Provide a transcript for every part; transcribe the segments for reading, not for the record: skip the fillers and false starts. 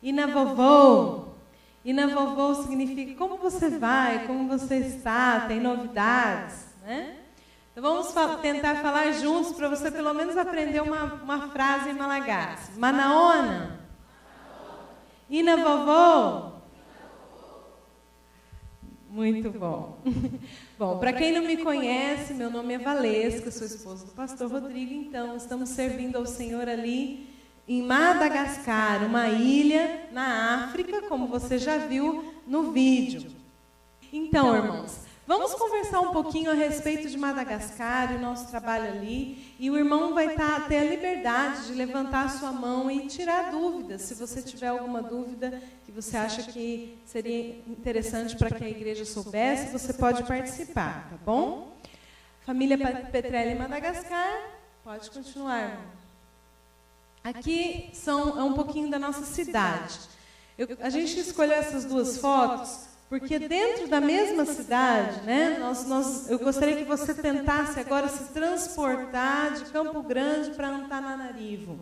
Ina vovô. Ina vovô significa como você vai, como você está, tem novidades, né? Então vamos tentar falar juntos para você pelo menos aprender uma frase em malagasy. Manaona. Ina vovô. Muito bom. Bom, para quem não me conhece, meu nome é Valesca, sou esposa do pastor Rodrigo, então estamos servindo ao Senhor ali em Madagascar, uma ilha na África, como você já viu no vídeo. Então, irmãos, vamos conversar um pouquinho a respeito de Madagascar e o nosso trabalho ali. E o irmão vai ter a liberdade de levantar a sua mão e tirar dúvidas. Se você tiver alguma dúvida que você acha que seria interessante para que a igreja soubesse, você pode participar, tá bom? Família Petrelli em Madagascar, pode continuar, irmão. Aqui é um pouquinho da nossa cidade. A gente escolheu essas duas fotos porque dentro da mesma cidade, né, eu gostaria que você tentasse agora se transportar de Campo Grande para Antananarivo.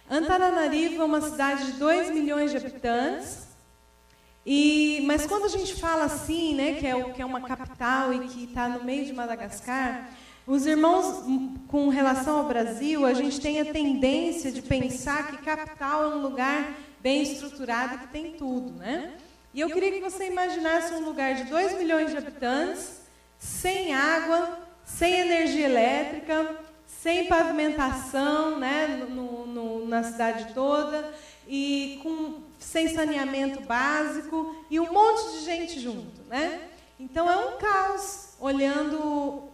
Antananarivo é uma cidade de 2 milhões de habitantes, mas quando a gente fala assim, né, que é uma capital e que está no meio de Madagascar, os irmãos, com relação ao Brasil, a gente tem a tendência de pensar que capital é um lugar bem estruturado e que tem tudo, né? E eu queria que você imaginasse um lugar de 2 milhões de habitantes, sem água, sem energia elétrica, sem pavimentação, né, na cidade toda, e sem saneamento básico, e um monte de gente junto, né? Então é um caos, olhando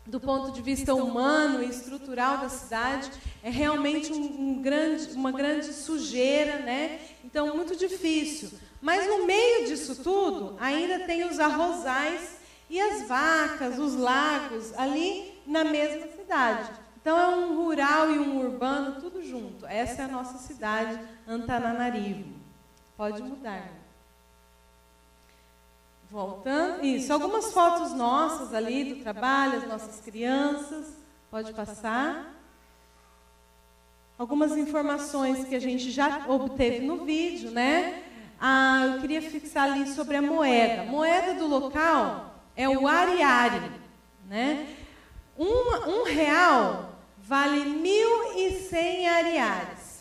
do ponto de vista humano e estrutural da cidade, é realmente uma grande sujeira, né? Então, muito difícil. Mas no meio disso tudo, ainda tem os arrozais e as vacas, os lagos, ali na mesma cidade. Então, é um rural e um urbano, tudo junto. Essa é a nossa cidade, Antananarivo. Pode mudar. Voltando, isso, algumas fotos nossas ali do trabalho, as nossas crianças, pode passar. Algumas informações que a gente já obteve no vídeo, né? Eu queria fixar ali sobre a moeda. A moeda do local é o ariary, né? Um real vale 1.100 ariares.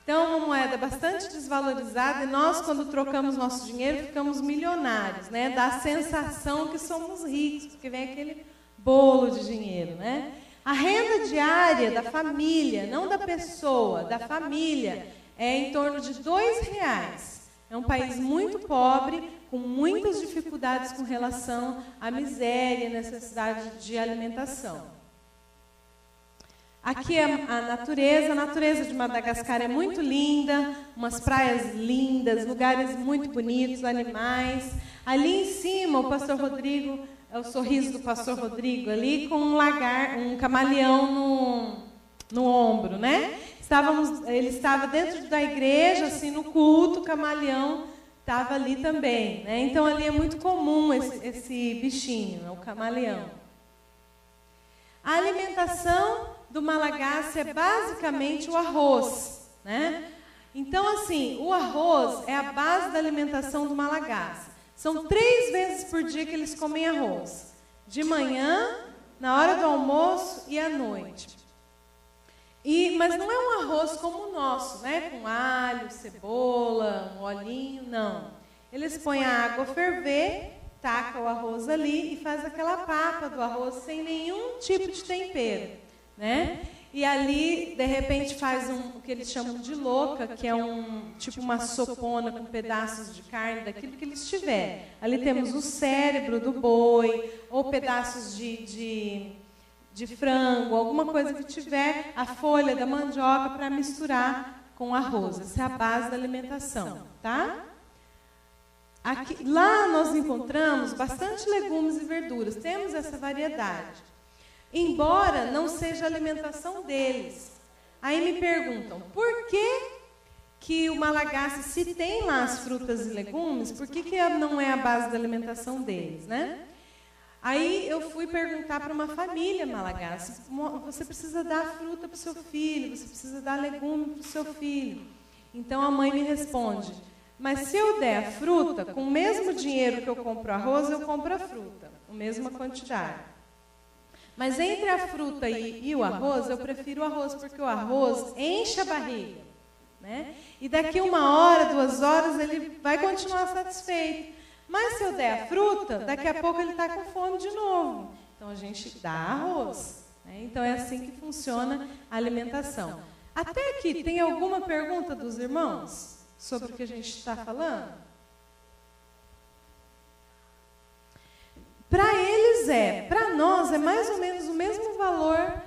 Então, é uma moeda bastante desvalorizada e nós, quando trocamos nosso dinheiro, ficamos milionários, né? Dá a sensação que somos ricos, porque vem aquele bolo de dinheiro, né? A renda diária da família, não da pessoa, da família, é em torno de R$2. É um país muito pobre, com muitas dificuldades com relação à miséria e necessidade de alimentação. Aqui é a natureza de Madagascar é muito linda, umas praias lindas, lugares muito bonitos, animais. Ali em cima, o pastor Rodrigo, é o sorriso do pastor Rodrigo ali, com um camaleão no ombro, né? Ele estava dentro da igreja, assim, no culto, o camaleão estava ali também, né? Então, ali é muito comum esse bichinho, o camaleão. A alimentação do malagasy é basicamente o arroz, né? Então, assim, o arroz é a base da alimentação do malagasy. São 3 vezes por dia que eles comem arroz. De manhã, na hora do almoço e à noite. Mas não é um arroz como o nosso, né? Com alho, cebola, um olhinho, não. Eles põem a água a ferver, taca o arroz ali e faz aquela papa do arroz sem nenhum tipo de tempero, né? E ali, de repente, faz o que eles chamam de louca, que é tipo uma sopona com pedaços de carne, daquilo que eles tiverem. Ali temos o cérebro do boi, ou pedaços de frango, alguma coisa que tiver, a folha da mandioca para misturar com arroz. Essa é a base da alimentação, tá? Lá nós encontramos bastante legumes e verduras, temos essa variedade. Embora não seja a alimentação deles. Aí me perguntam, por que o malagasy, se tem lá as frutas e legumes, por que não é a base da alimentação deles, né? Aí eu fui perguntar para uma família malagasy, você precisa dar fruta para o seu filho, você precisa dar legume para o seu filho. Então a mãe me responde, mas se eu der a fruta, com o mesmo dinheiro que eu compro arroz, eu compro a fruta, a mesma quantidade. Mas entre a fruta e o arroz, eu prefiro o arroz, porque o arroz enche a barriga, né? E daqui 1 hora, 2 horas, ele vai continuar satisfeito. Mas se eu der a fruta, daqui a pouco ele está com fome de novo. Então a gente dá arroz, né? Então é assim que funciona a alimentação. Até aqui, tem alguma pergunta dos irmãos sobre o que a gente está falando? Para eles para nós é mais ou menos o mesmo valor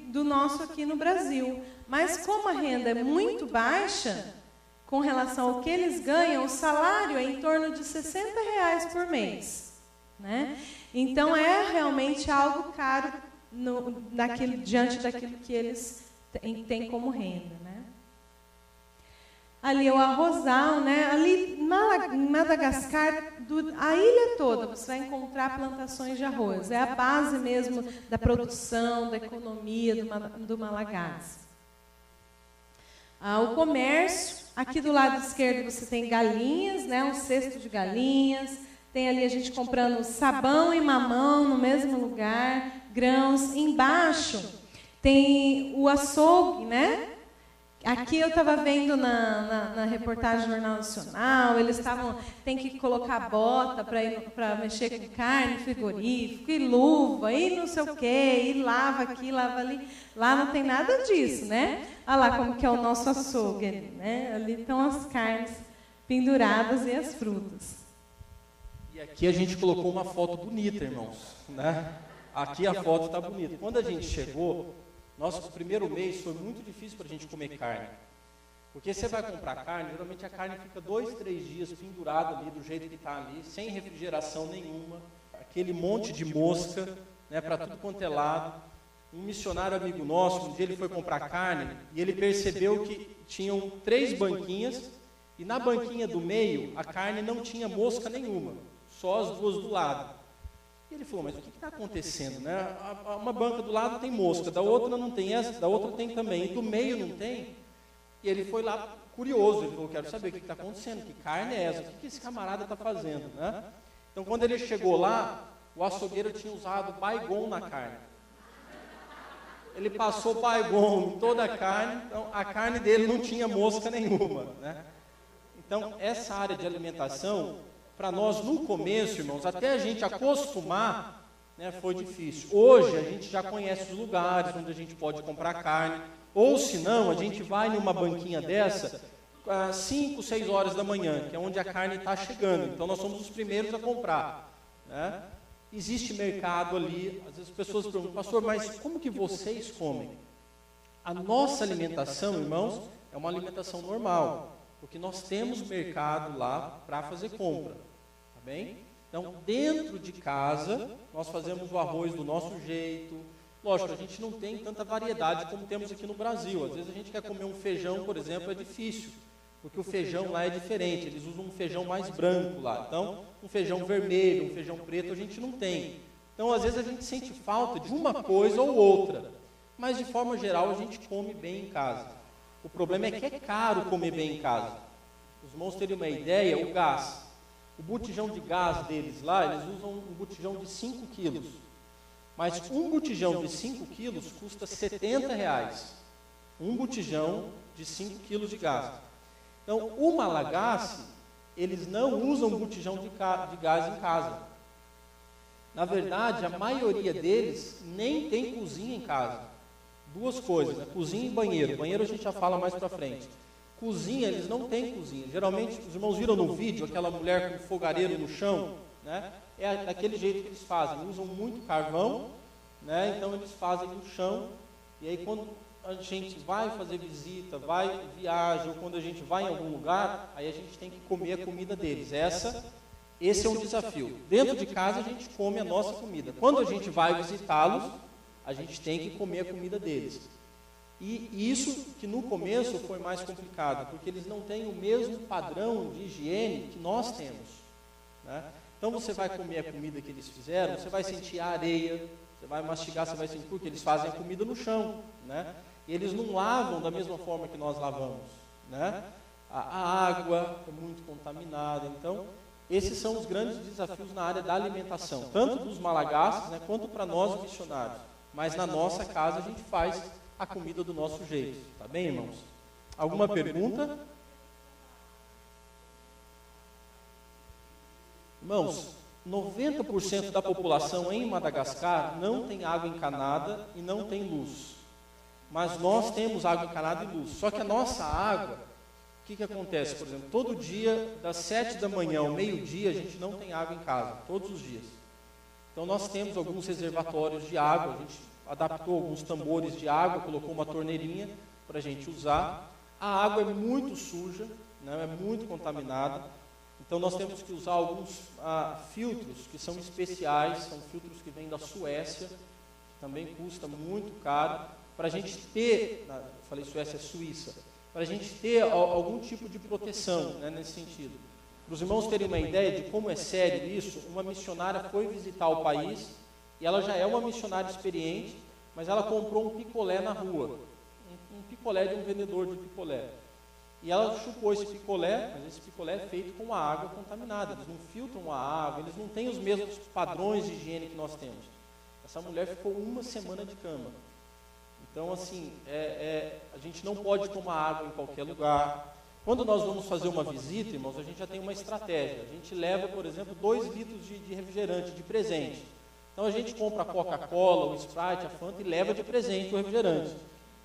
do nosso aqui no Brasil. Mas como a renda é muito baixa, com relação ao que eles ganham, o salário é em torno de R$60 por mês, né? Então é realmente algo caro diante daquilo que eles têm como renda, né? Ali é o arrozal, né? Ali em Madagascar, a ilha toda, você vai encontrar plantações de arroz. É a base mesmo da produção, da economia do Malagasy. O comércio, aqui do lado esquerdo você tem galinhas, né? Um cesto de galinhas. Tem ali a gente comprando sabão e mamão no mesmo lugar, grãos. Embaixo tem o açougue, né? Aqui eu estava vendo na reportagem do Jornal Nacional, eles tem que colocar bota para mexer com carne, frigorífico, e luva, e não sei o quê, e lava aqui, lava ali. Lá não tem nada disso, né? Olha lá como que é o nosso açougue ali, né? Ali estão as carnes penduradas e as frutas. E aqui a gente colocou uma foto bonita, irmãos, né? Aqui a foto está bonita. Quando a gente chegou, nosso primeiro mês foi muito difícil para a gente comer carne. Porque você vai comprar carne, geralmente a carne fica 2, 3 dias pendurada ali, do jeito que está ali, sem refrigeração nenhuma, aquele monte de mosca, né, para tudo quanto é lado. Um missionário amigo nosso, um dia ele foi comprar carne, e ele percebeu que tinham 3 banquinhas, e na banquinha do meio, a carne não tinha mosca nenhuma, só as 2 do lado. E ele falou, mas o que está acontecendo, né? Uma banca do lado tem mosca, da outra não tem essa, da outra tem também, e do meio não tem. E ele foi lá curioso, ele falou, quero saber o que está acontecendo, que carne é essa, o que esse camarada está fazendo, né? Então, quando ele chegou lá, o açougueiro tinha usado Baygon na carne. Ele passou Baygon em toda a carne, então a carne dele não tinha mosca nenhuma, né? Então, essa área de alimentação, para nós, no começo, irmãos, até a gente acostumar, né, foi difícil. Hoje, a gente já conhece os lugares onde a gente pode comprar carne, ou se não, a gente vai numa banquinha dessa, às 5, 6 horas da manhã, que é onde a carne está chegando. Então, nós somos os primeiros a comprar, né? Existe mercado ali, às vezes as pessoas perguntam, pastor, mas como que vocês comem? A nossa alimentação, irmãos, é uma alimentação normal, porque nós temos mercado lá para fazer compra. Bem? Então, dentro de casa, nós fazemos o arroz do nosso jeito. Lógico, a gente não tem tanta variedade como temos aqui no Brasil. Às vezes a gente quer comer um feijão, por exemplo, é difícil, porque o feijão lá é diferente. Eles usam um feijão mais branco lá. Então, um feijão vermelho, um feijão preto, a gente não tem. Então, às vezes a gente sente falta de uma coisa ou outra. Mas, de forma geral, a gente come bem em casa. O problema é que é caro comer bem em casa. Os irmãos terem uma ideia, o gás. O botijão de gás deles lá, eles usam um botijão de 5 quilos. Mas um botijão de 5 quilos custa R$70. Um botijão de 5 quilos de gás. Então, o Malagasy, eles não usam botijão de gás em casa. Na verdade, a maioria deles nem tem cozinha em casa. 2 coisas, né? Cozinha e banheiro. Banheiro a gente já fala mais para frente. Cozinha, eles não têm cozinha. Geralmente, os irmãos viram no vídeo aquela mulher com fogareiro no chão, né? É daquele jeito que eles fazem. Usam muito carvão, né? Então eles fazem no chão. E aí quando a gente vai fazer visita, viaja, ou quando a gente vai em algum lugar, aí a gente tem que comer a comida deles. Esse é um desafio. Dentro de casa a gente come a nossa comida. Quando a gente vai visitá-los, a gente tem que comer a comida deles. E isso que no começo foi mais complicado, porque eles não têm o mesmo padrão de higiene que nós temos, né? Então você vai comer a comida que eles fizeram, você vai sentir a areia, você vai mastigar, você vai sentir, porque eles fazem a comida no chão, né? E eles não lavam da mesma forma que nós lavamos, né? A água é muito contaminada. Então, esses são os grandes desafios na área da alimentação, tanto dos malagastos, né, quanto para nós missionários. Mas na nossa casa a gente faz a comida do nosso jeito. Tá bem, irmãos? Alguma pergunta? Irmãos, 90% da população em Madagascar não tem água encanada e não tem luz. Mas nós temos água encanada e luz. Só que a nossa água, o que acontece? Por exemplo, todo dia, das 7 da manhã ao meio-dia, a gente não tem água em casa, todos os dias. Então nós temos alguns reservatórios de água, a gente adaptou alguns tambores de água, colocou uma torneirinha para a gente usar. A água é muito suja, né, é muito contaminada. Então nós temos que usar alguns filtros que são especiais, são filtros que vêm da Suécia, que também custa muito caro, para a gente ter, eu falei Suécia, é Suíça, para a gente ter algum tipo de proteção, né, nesse sentido. Para os irmãos terem uma ideia de como é sério isso, uma missionária foi visitar o país, e ela já é uma missionária experiente, mas ela comprou um picolé na rua, um picolé de um vendedor de picolé. E ela chupou esse picolé, mas esse picolé é feito com a água contaminada. Eles não filtram a água, eles não têm os mesmos padrões de higiene que nós temos. Essa mulher ficou 1 semana de cama. Então, assim, a gente não pode tomar água em qualquer lugar. Quando nós vamos fazer uma visita, irmãos, a gente já tem uma estratégia. A gente leva, por exemplo, 2 litros de refrigerante de presente. Então, a gente compra a Coca-Cola, o Sprite, a Fanta e leva de presente o refrigerante.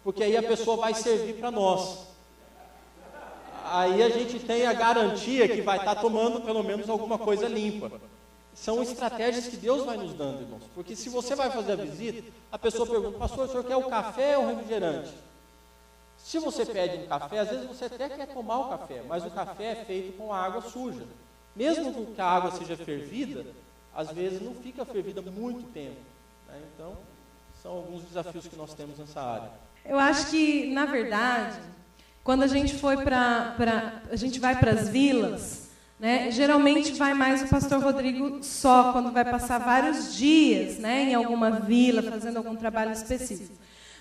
Porque aí a pessoa vai servir para nós. Aí a gente tem a garantia que vai estar tomando pelo menos alguma coisa limpa. São estratégias que Deus vai nos dando, irmãos. Porque se você vai fazer a visita, a pessoa pergunta, pastor, o senhor quer o café ou o refrigerante? Se você pede um café, às vezes você até quer tomar o café, mas o café é feito com água suja. Mesmo que a água seja fervida, às vezes não fica fervida muito tempo, né? Então, são alguns desafios que nós temos nessa área. Eu acho que, na verdade, quando a gente a gente vai para as vilas, né, geralmente vai mais o pastor Rodrigo só, quando vai passar vários dias, né, em alguma vila, fazendo algum trabalho específico.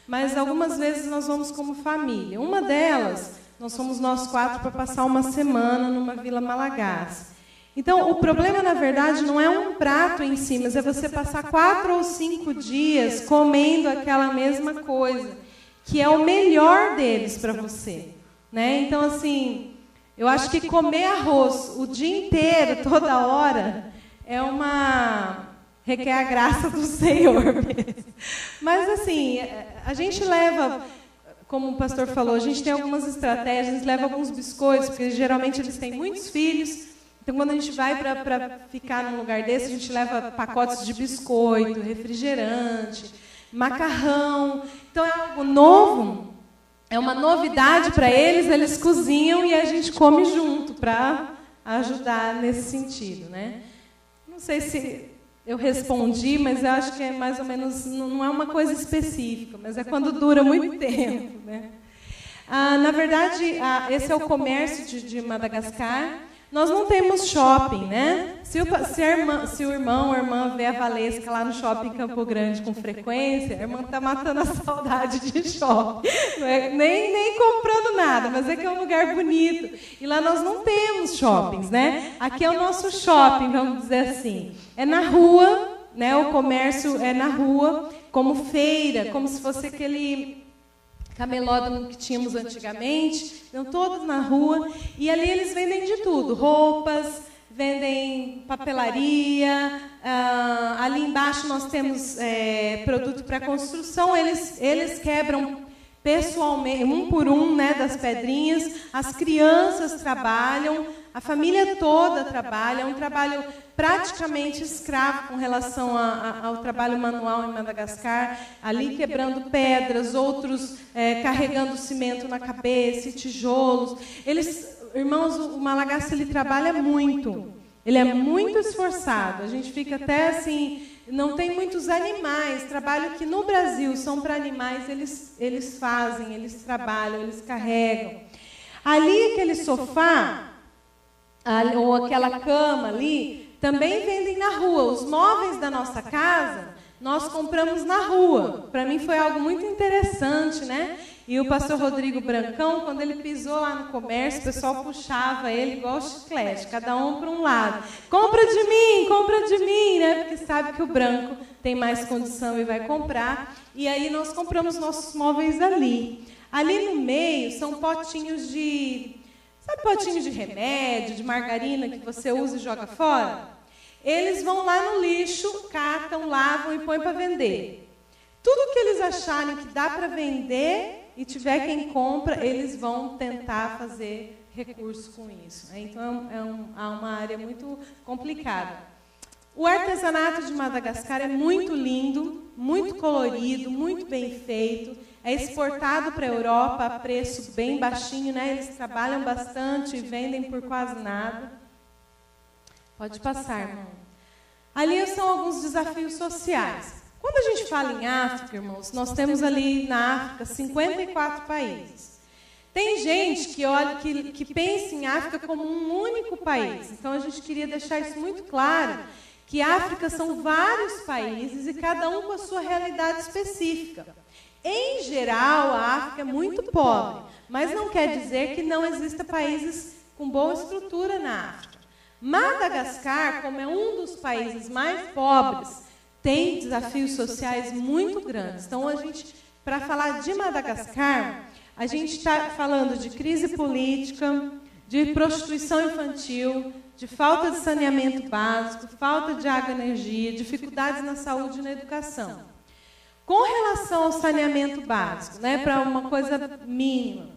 Mas algumas vezes nós vamos como família. Uma delas, nós somos nós 4 para passar uma semana numa vila malagace. Então, o problema, na verdade, não é um prato em si, mas é você passar 4 ou 5 dias comendo aquela mesma coisa, que é o melhor deles para você, né? Então, assim, eu acho que comer arroz o dia inteiro, toda hora, requer a graça do Senhor mesmo. Mas, assim, a gente leva, como o pastor falou, a gente tem algumas estratégias, a gente leva alguns biscoitos, porque geralmente eles têm muitos filhos. Então, quando a gente vai para ficar num lugar desse, a gente leva pacotes de biscoito, refrigerante, macarrão. Então, é algo novo, é uma novidade para eles, eles cozinham e a gente come junto para ajudar nesse sentido, né? Não sei se eu respondi, mas eu acho que é mais ou menos, não é uma coisa específica, mas é quando dura muito tempo, né? Na verdade, esse é o comércio de Madagascar. Nós não temos shopping, né? Se o irmão ou a irmã vê a Valesca lá no shopping Campo Grande com frequência, a irmã está matando a saudade de shopping. Não é, nem comprando nada, mas é que é um lugar bonito. E lá nós não temos shoppings, né? Aqui é o nosso shopping, vamos dizer assim. É na rua, né? O comércio é na rua, como feira, como se fosse aquele camelódromo que tínhamos antigamente, então todos na rua, e ali eles vendem de tudo, roupas, vendem papelaria, ali embaixo nós temos produto para construção, eles quebram pessoalmente, um por um, né, das pedrinhas, as crianças trabalham, a família toda trabalha, é um trabalho praticamente escravo com relação ao trabalho manual em Madagascar, ali quebrando pedras, outros carregando cimento na cabeça, e tijolos. Irmãos, o malagace ele trabalha muito, ele é muito esforçado, a gente fica até assim, não tem muitos animais, trabalho que no Brasil são para animais, eles fazem, eles trabalham, eles carregam. Ali aquele sofá, ou aquela cama ali, também vendem na rua. Os móveis da nossa casa, nós compramos na rua. Para mim foi algo muito interessante, né? E o pastor Rodrigo Brancão, quando ele pisou lá no comércio, o pessoal puxava ele igual chiclete, cada um para um lado. Compra de mim, né? Porque sabe que o branco tem mais condição e vai comprar. E aí nós compramos nossos móveis ali. Ali no meio são potinhos de... Sabe potinhos de remédio, de margarina que você usa e joga fora? Eles vão lá no lixo, catam, lavam e põem para vender. Tudo que eles acharem que dá para vender e tiver quem compra, eles vão tentar fazer recurso com isso. Então, é uma área muito complicada. O artesanato de Madagascar é muito lindo, muito colorido, muito bem feito. É exportado para a Europa a preço bem baixinho, né? Eles trabalham bastante e vendem por quase nada. Pode passar, irmão. Ali são alguns desafios sociais. Quando a gente fala em África, irmãos, nós temos ali na África 54 países. Tem gente que olha, que pensa em África como um único país. Então a gente queria deixar isso muito claro, que África são vários países e cada um com a sua realidade específica. Em geral, a África é muito pobre, mas não quer dizer que não existam países com boa estrutura na África. Madagascar, como é um dos países mais pobres, tem desafios sociais muito grandes. Então, para falar de Madagascar, a gente está falando de crise política, de prostituição infantil, de falta de saneamento básico, falta de água e energia, dificuldades na saúde e na educação. Com relação ao saneamento básico, né, para uma coisa mínima,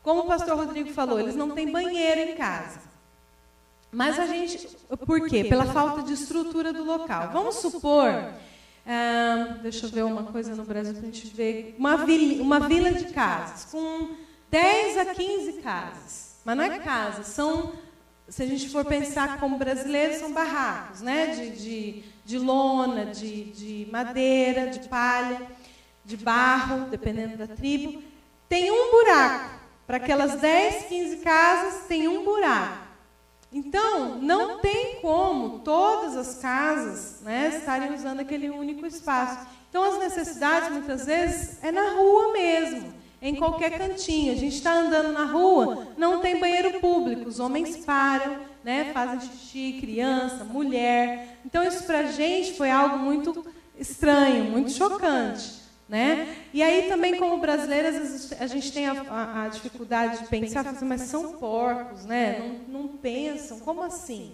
como o pastor Rodrigo falou, eles não têm banheiro em casa. Mas a gente... Por quê? Pela falta de estrutura do local. Vamos supor... deixa eu ver uma coisa no Brasil para a gente ver. Uma vila de casas, com 10 a 15 casas. Mas não é casa, são... Se a gente for pensar como brasileiros, são barracos, né? De lona, de madeira, de palha, de barro, dependendo da tribo. Tem um buraco. Para aquelas 10, 15 casas, tem um buraco. Então, não tem como todas as casas, né, estarem usando aquele único espaço. Então, as necessidades, muitas vezes, é na rua mesmo, em qualquer cantinho. A gente está andando na rua, não tem banheiro público, os homens param, né, fazem xixi, criança, mulher. Então, isso para a gente foi algo muito estranho, muito chocante. Né? E aí também, como brasileiras, às vezes a gente tem a dificuldade de pensar, mas são porcos, né? Não pensam, como assim?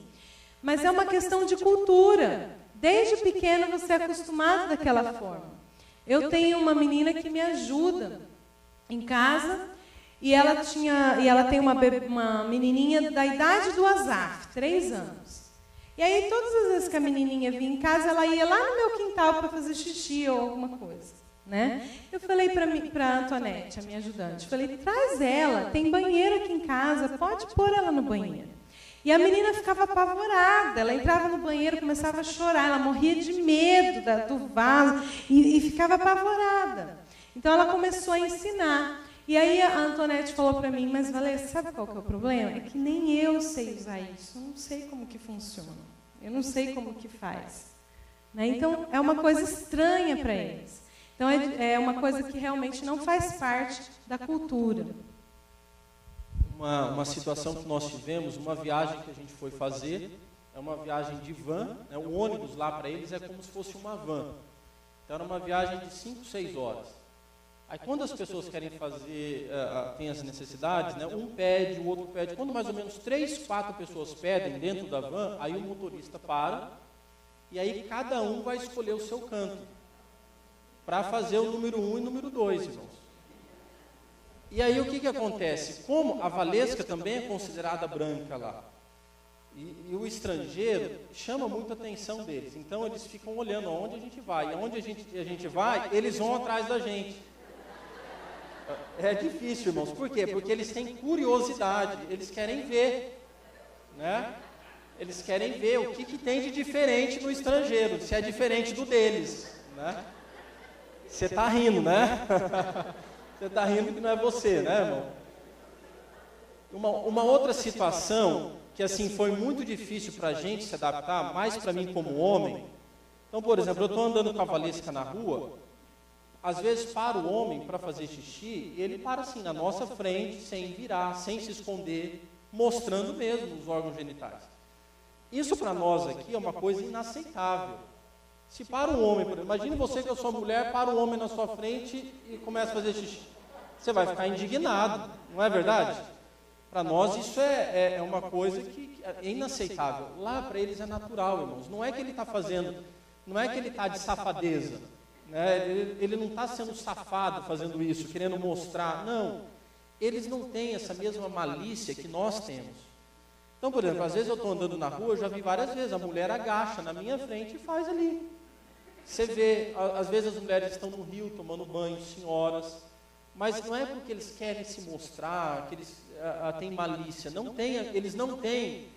Mas é uma questão de cultura. Desde pequeno você é acostumado daquela forma. Eu tenho uma menina que me ajuda em casa e ela tem uma menininha da idade do Azaf, 3 anos. E aí todas as vezes que a menininha vinha em casa, ela ia lá no meu quintal para fazer xixi ou alguma coisa. Né? Eu falei para a Antoinette, a minha ajudante, falei, traz ela, tem banheiro aqui em casa, pode pôr ela no banheiro. E a menina ficava apavorada, ela entrava no banheiro, começava a chorar, ela morria de medo do vaso e ficava apavorada. Então ela começou a ensinar. E aí a Antoinette falou para mim, mas Valesca, sabe qual que é o problema? É que nem eu sei usar isso, eu não sei como que funciona, eu não sei como que faz. Né? Então é uma coisa estranha para eles. Então, é uma coisa que realmente não faz parte da cultura. Uma situação que nós tivemos, uma viagem que a gente foi fazer, é uma viagem de van, né? O ônibus lá para eles é como se fosse uma van. Então, era uma viagem de 5, 6 horas. Aí, quando as pessoas querem fazer, tem as necessidades, né? Um pede, o outro pede. Quando mais ou menos 3, 4 pessoas pedem dentro da van, aí o motorista para, e aí cada um vai escolher o seu canto, para fazer o número 1 e o número 2, irmãos. E aí o que acontece? Como a Valesca também é considerada branca lá, e o estrangeiro chama muito a atenção deles, então eles ficam olhando aonde a gente vai, e aonde a gente vai, eles vão atrás da gente. É difícil, irmãos, por quê? Porque eles têm curiosidade, eles querem ver, né? Eles querem ver o que tem de diferente no estrangeiro, se é diferente do deles, né? Você está rindo, né? Você está rindo que não é você, né, irmão? Uma outra situação que assim foi muito difícil para a gente se adaptar, mais para mim como homem. Então, por exemplo, eu estou andando com a Valesca na rua, às vezes para o homem, para fazer xixi, ele para assim, na nossa frente, sem virar, sem se esconder, mostrando mesmo os órgãos genitais. Isso para nós aqui é uma coisa inaceitável. Se para um homem, por exemplo, imagine você que eu sou mulher, para um homem na sua frente e começa a fazer xixi. Você vai ficar indignado, não é verdade? Para nós isso é uma coisa que é inaceitável. Lá para eles é natural, irmãos. Não é que ele está fazendo, não é que ele está de safadeza. Né? Ele não está sendo safado fazendo isso, querendo mostrar. Não, eles não têm essa mesma malícia que nós temos. Então, por exemplo, às vezes eu estou andando na rua, eu já vi várias vezes, a mulher agacha na minha frente e faz ali. Você vê, às vezes as mulheres estão no rio tomando banho, senhoras, mas não é porque eles querem se mostrar, que eles têm malícia. Eles não têm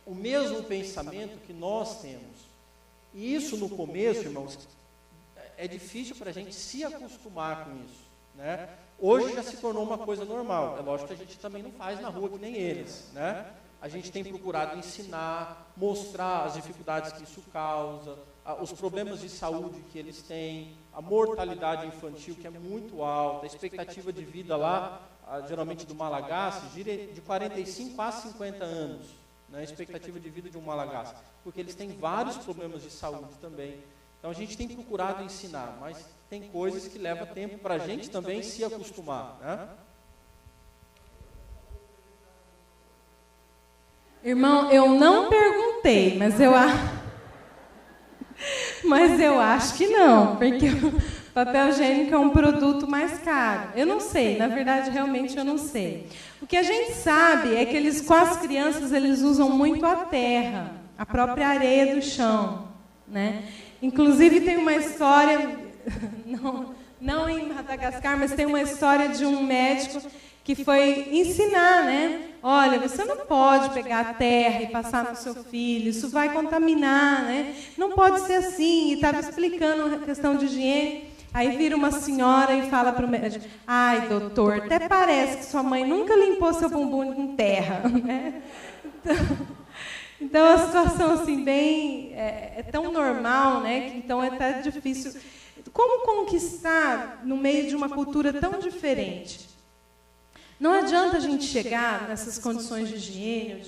o mesmo pensamento que nós temos. E isso no começo, irmãos, é difícil para a gente se acostumar com isso. Né? Hoje já se tornou uma coisa normal. É lógico que a gente também não faz na rua que nem eles. Né? A gente tem procurado ensinar, mostrar as dificuldades que isso causa, os problemas de saúde que eles têm, a mortalidade infantil que é muito alta, a expectativa de vida lá, geralmente do Malagasy, gira de 45 a 50 anos, né, a expectativa de vida de um Malagasy, porque eles têm vários problemas de saúde também. Então a gente tem procurado ensinar, mas tem coisas que levam tempo para a gente também se acostumar. Né? Irmão, eu não perguntei, mas eu acho que não, porque o papel higiênico é um produto mais caro. Eu não sei, na verdade, realmente eu não sei. O que a gente sabe é que eles, com as crianças, eles usam muito a terra, a própria areia do chão. Né? Inclusive, tem uma história, não em Madagascar, mas tem uma história de um médico que foi ensinar, né? Olha, você não pode pegar a terra e passar no seu filho, isso vai contaminar, né? Não pode ser assim. E estava explicando a questão de higiene. Aí vira uma senhora e fala para o médico: ai, doutor, até parece que sua mãe nunca limpou seu bumbum com terra. Né? Então, a situação assim, bem, é tão normal, né? Que então é até difícil. Como conquistar no meio de uma cultura tão diferente? Não adianta a gente chegar nessas condições de higiene,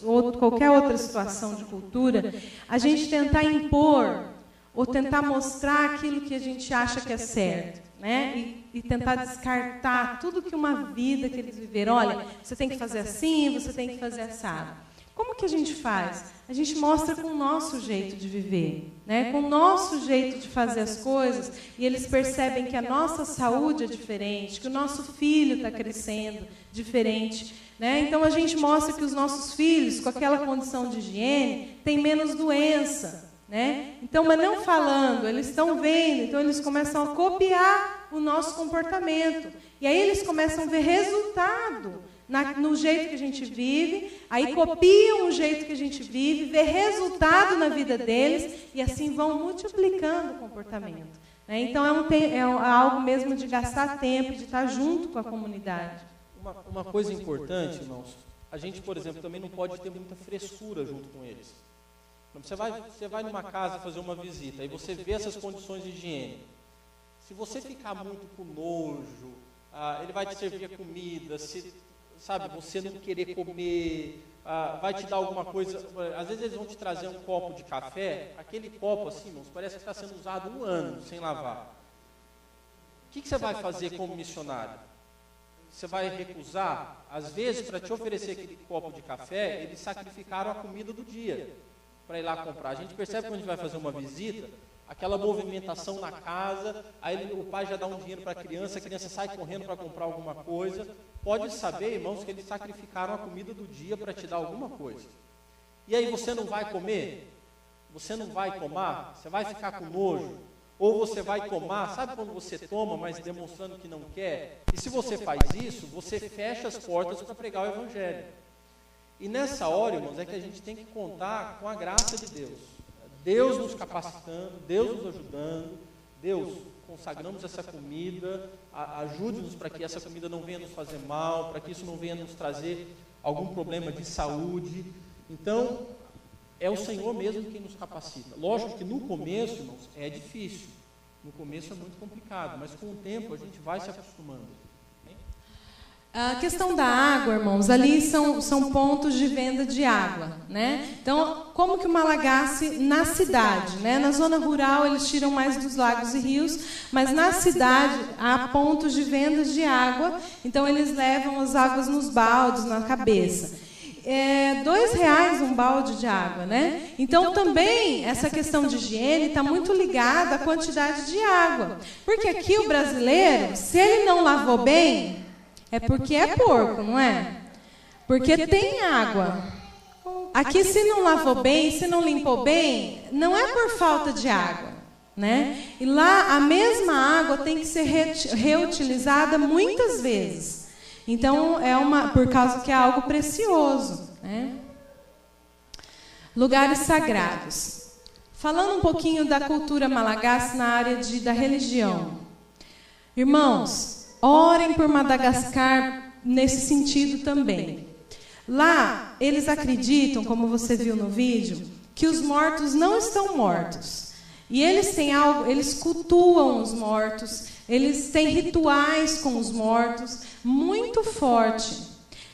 ou de qualquer outra situação de cultura, a gente tentar impor ou tentar mostrar aquilo que a gente acha que é certo, né? E tentar descartar tudo que uma vida que eles viveram. Olha, você tem que fazer assim, você tem que fazer assado. Como que a gente faz? A gente mostra com o nosso jeito de viver, né? Com o nosso jeito de fazer as coisas, e eles percebem que a nossa saúde é diferente, que o nosso filho está crescendo diferente. Né? Então, a gente mostra que os nossos filhos, com aquela condição de higiene, têm menos doença. Né? Então, mas não falando, eles estão vendo, então eles começam a copiar o nosso comportamento. E aí eles começam a ver resultado no jeito que a gente vive, aí copiam o jeito que a gente vive, vê resultado na vida deles, e assim vão multiplicando o comportamento. Né? Então, é algo mesmo de gastar tempo, de estar junto com a comunidade. Uma coisa importante, irmãos, a gente, por exemplo, também não pode ter muita frescura junto com eles. Você vai numa casa fazer uma visita, e você vê essas condições de higiene. Se você ficar muito com nojo, ele vai te servir a comida, você não querer comer, vai te dar alguma coisa. Às vezes eles vão te trazer um copo de café, aquele copo assim, irmãos, parece que está sendo usado 1 ano sem lavar. O que você vai fazer como missionário? Você vai recusar? Às vezes, para te oferecer aquele copo de café, eles sacrificaram a comida do dia para ir lá comprar. A gente percebe quando a gente vai fazer uma visita, aquela movimentação na casa, aí o pai já dá um dinheiro para a criança sai correndo para comprar alguma coisa. Pode saber, irmãos, que eles sacrificaram a comida do dia para te dar alguma coisa. E aí você não vai comer? Você não vai tomar? Você vai ficar com nojo? Ou você vai tomar? Sabe quando você toma, mas demonstrando que não quer? E se você faz isso, você fecha as portas para pregar o Evangelho. E nessa hora, irmãos, é que a gente tem que contar com a graça de Deus. Deus nos capacitando, Deus nos ajudando. Deus, consagramos essa comida, ajude-nos para que essa comida não venha nos fazer mal, para que isso não venha nos trazer algum problema de saúde. Então, é o Senhor mesmo quem nos capacita. Lógico que no começo, irmãos, é difícil. No começo é muito complicado, mas com o tempo a gente vai se acostumando. A questão da água, irmãos, ali são pontos de venda de água, né? Então, como que o Malagasy, na cidade, né? Na zona rural, eles tiram mais dos lagos e rios, mas na cidade há pontos de venda de água, então eles levam as águas nos baldes, na cabeça. R$2 um balde de água, né? Então, também, essa questão de higiene está muito ligada à quantidade de água. Porque aqui o brasileiro, se ele não lavou bem, é porque é porco, não é? Porque tem água. Aqui, se não lavou bem, se não limpou bem, não é por falta de água, né? E lá, a mesma água tem que ser reutilizada muitas vezes. Então, por causa que é algo precioso, né? Lugares sagrados. Falando um pouquinho da cultura malagasy na área da religião. Irmãos, orem por Madagascar nesse sentido também. Lá, eles acreditam, como você viu no vídeo, que os mortos não estão mortos. E eles têm algo, eles cultuam os mortos, eles têm rituais com os mortos muito forte.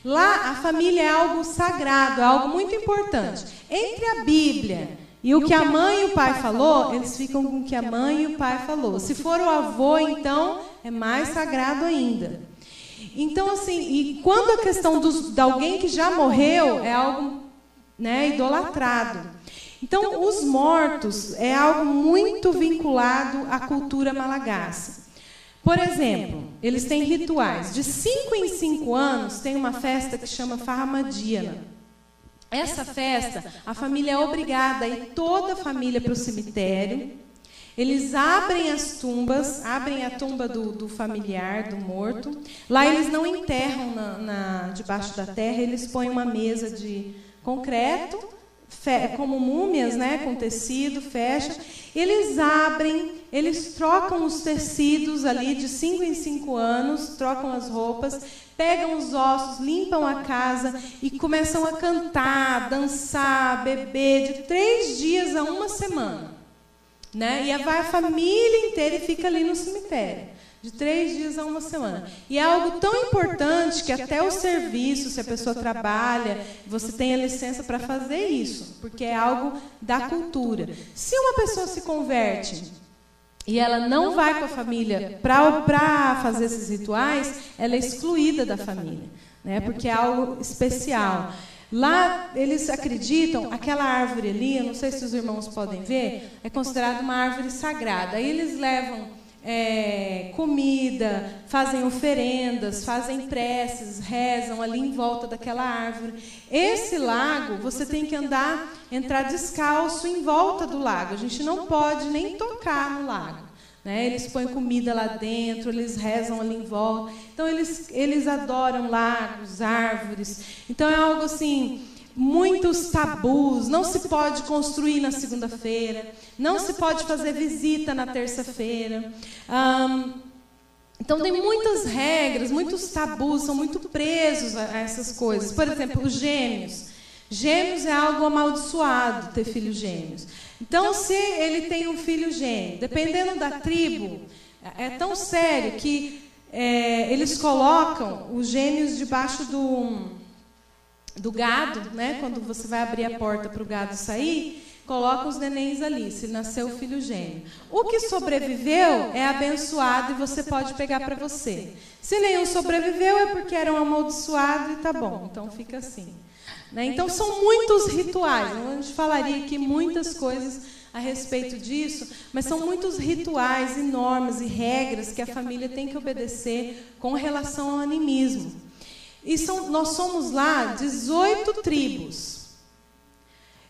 Lá, a família é algo sagrado, é algo muito importante. Entre a Bíblia e o que a mãe e o pai falou, eles ficam com o que a mãe e o pai falou. Se for o avô, então, é mais sagrado ainda. Então, assim, e quando a questão de alguém que já morreu, é algo, né, idolatrado. Então, os mortos é algo muito vinculado à cultura malagasy. Por exemplo, eles têm rituais. De 5 em 5 anos, tem uma festa que chama Farramadiana. Essa festa, a família é obrigada a ir toda a família para o cemitério. Eles abrem as tumbas, abrem a tumba do familiar, do morto. Lá eles não enterram debaixo da terra, eles põem uma mesa de concreto, como múmias, né, com tecido, fecha. Eles abrem, eles trocam os tecidos ali de 5 em 5 anos, trocam as roupas, pegam os ossos, limpam a casa e começam a cantar, dançar, beber, de 3 dias a 1 semana. Né? E vai a família inteira e fica ali no cemitério, de 3 dias a 1 semana. E é algo tão importante que até o serviço, se a pessoa trabalha, você tem a licença para fazer isso, porque é algo da cultura. Se uma pessoa se converte e ela não vai com a família para fazer esses rituais, ela é excluída da família, né? Porque é algo especial. Lá, eles acreditam, aquela árvore ali, eu não sei se os irmãos podem ver, é considerada uma árvore sagrada. Aí eles levam comida, fazem oferendas, fazem preces, rezam ali em volta daquela árvore. Esse lago, você tem que entrar descalço em volta do lago. A gente não pode nem tocar no lago. Né? Eles põem comida lá dentro, eles rezam ali em volta. Então, eles adoram lagos, árvores. Então, é algo assim, muitos tabus. Não se pode construir na segunda-feira. Não se pode fazer visita na terça-feira. Então, tem muitas regras, muitos tabus, são muito presos a essas coisas. Por exemplo, os gêmeos. Gêmeos é algo amaldiçoado, ter filhos gêmeos. Então, se ele tem um filho gêmeo, dependendo da tribo, é tão sério que eles colocam os gêmeos debaixo do gado, né? Quando você vai abrir a porta para o gado sair, colocam os nenéns ali, se nasceu o filho gêmeo. O que sobreviveu é abençoado e você pode pegar para você. Se nenhum sobreviveu é porque era um amaldiçoado e tá bom, então fica assim. Né? Então, são muitos rituais. A gente falaria aqui muitas coisas a respeito disso, mas são muitos rituais e normas e regras que a família tem que obedecer com relação ao animismo. E nós somos lá 18 tribos.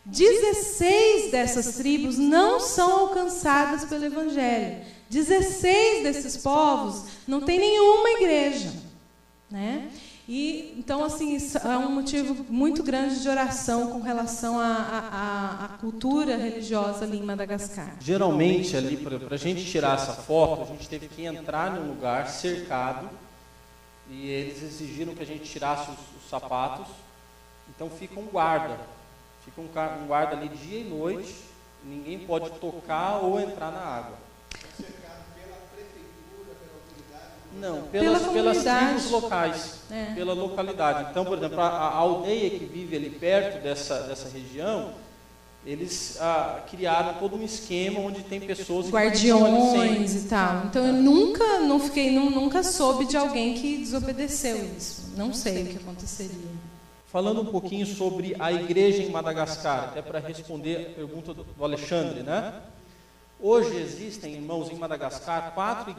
16 dessas tribos não são alcançadas pelo Evangelho. 16 desses povos não tem nenhuma igreja. Né? E, então, assim, é um motivo muito grande de oração com relação à cultura religiosa ali em Madagascar. Geralmente, ali, para a gente tirar essa foto, a gente teve que entrar num lugar cercado e eles exigiram que a gente tirasse os sapatos. Então, fica um guarda. Fica um guarda ali dia e noite. Ninguém pode tocar ou entrar na água. Não, pelas tribos locais, pela localidade. Então, por exemplo, a aldeia que vive ali perto dessa região, eles criaram todo um esquema onde tem pessoas... Guardiões e tal. Então, eu nunca soube de alguém que desobedeceu isso. Não sei o que aconteceria. Falando um pouquinho sobre a igreja em Madagascar, até para responder a pergunta do Alexandre, né? Hoje existem, irmãos, em Madagascar, 4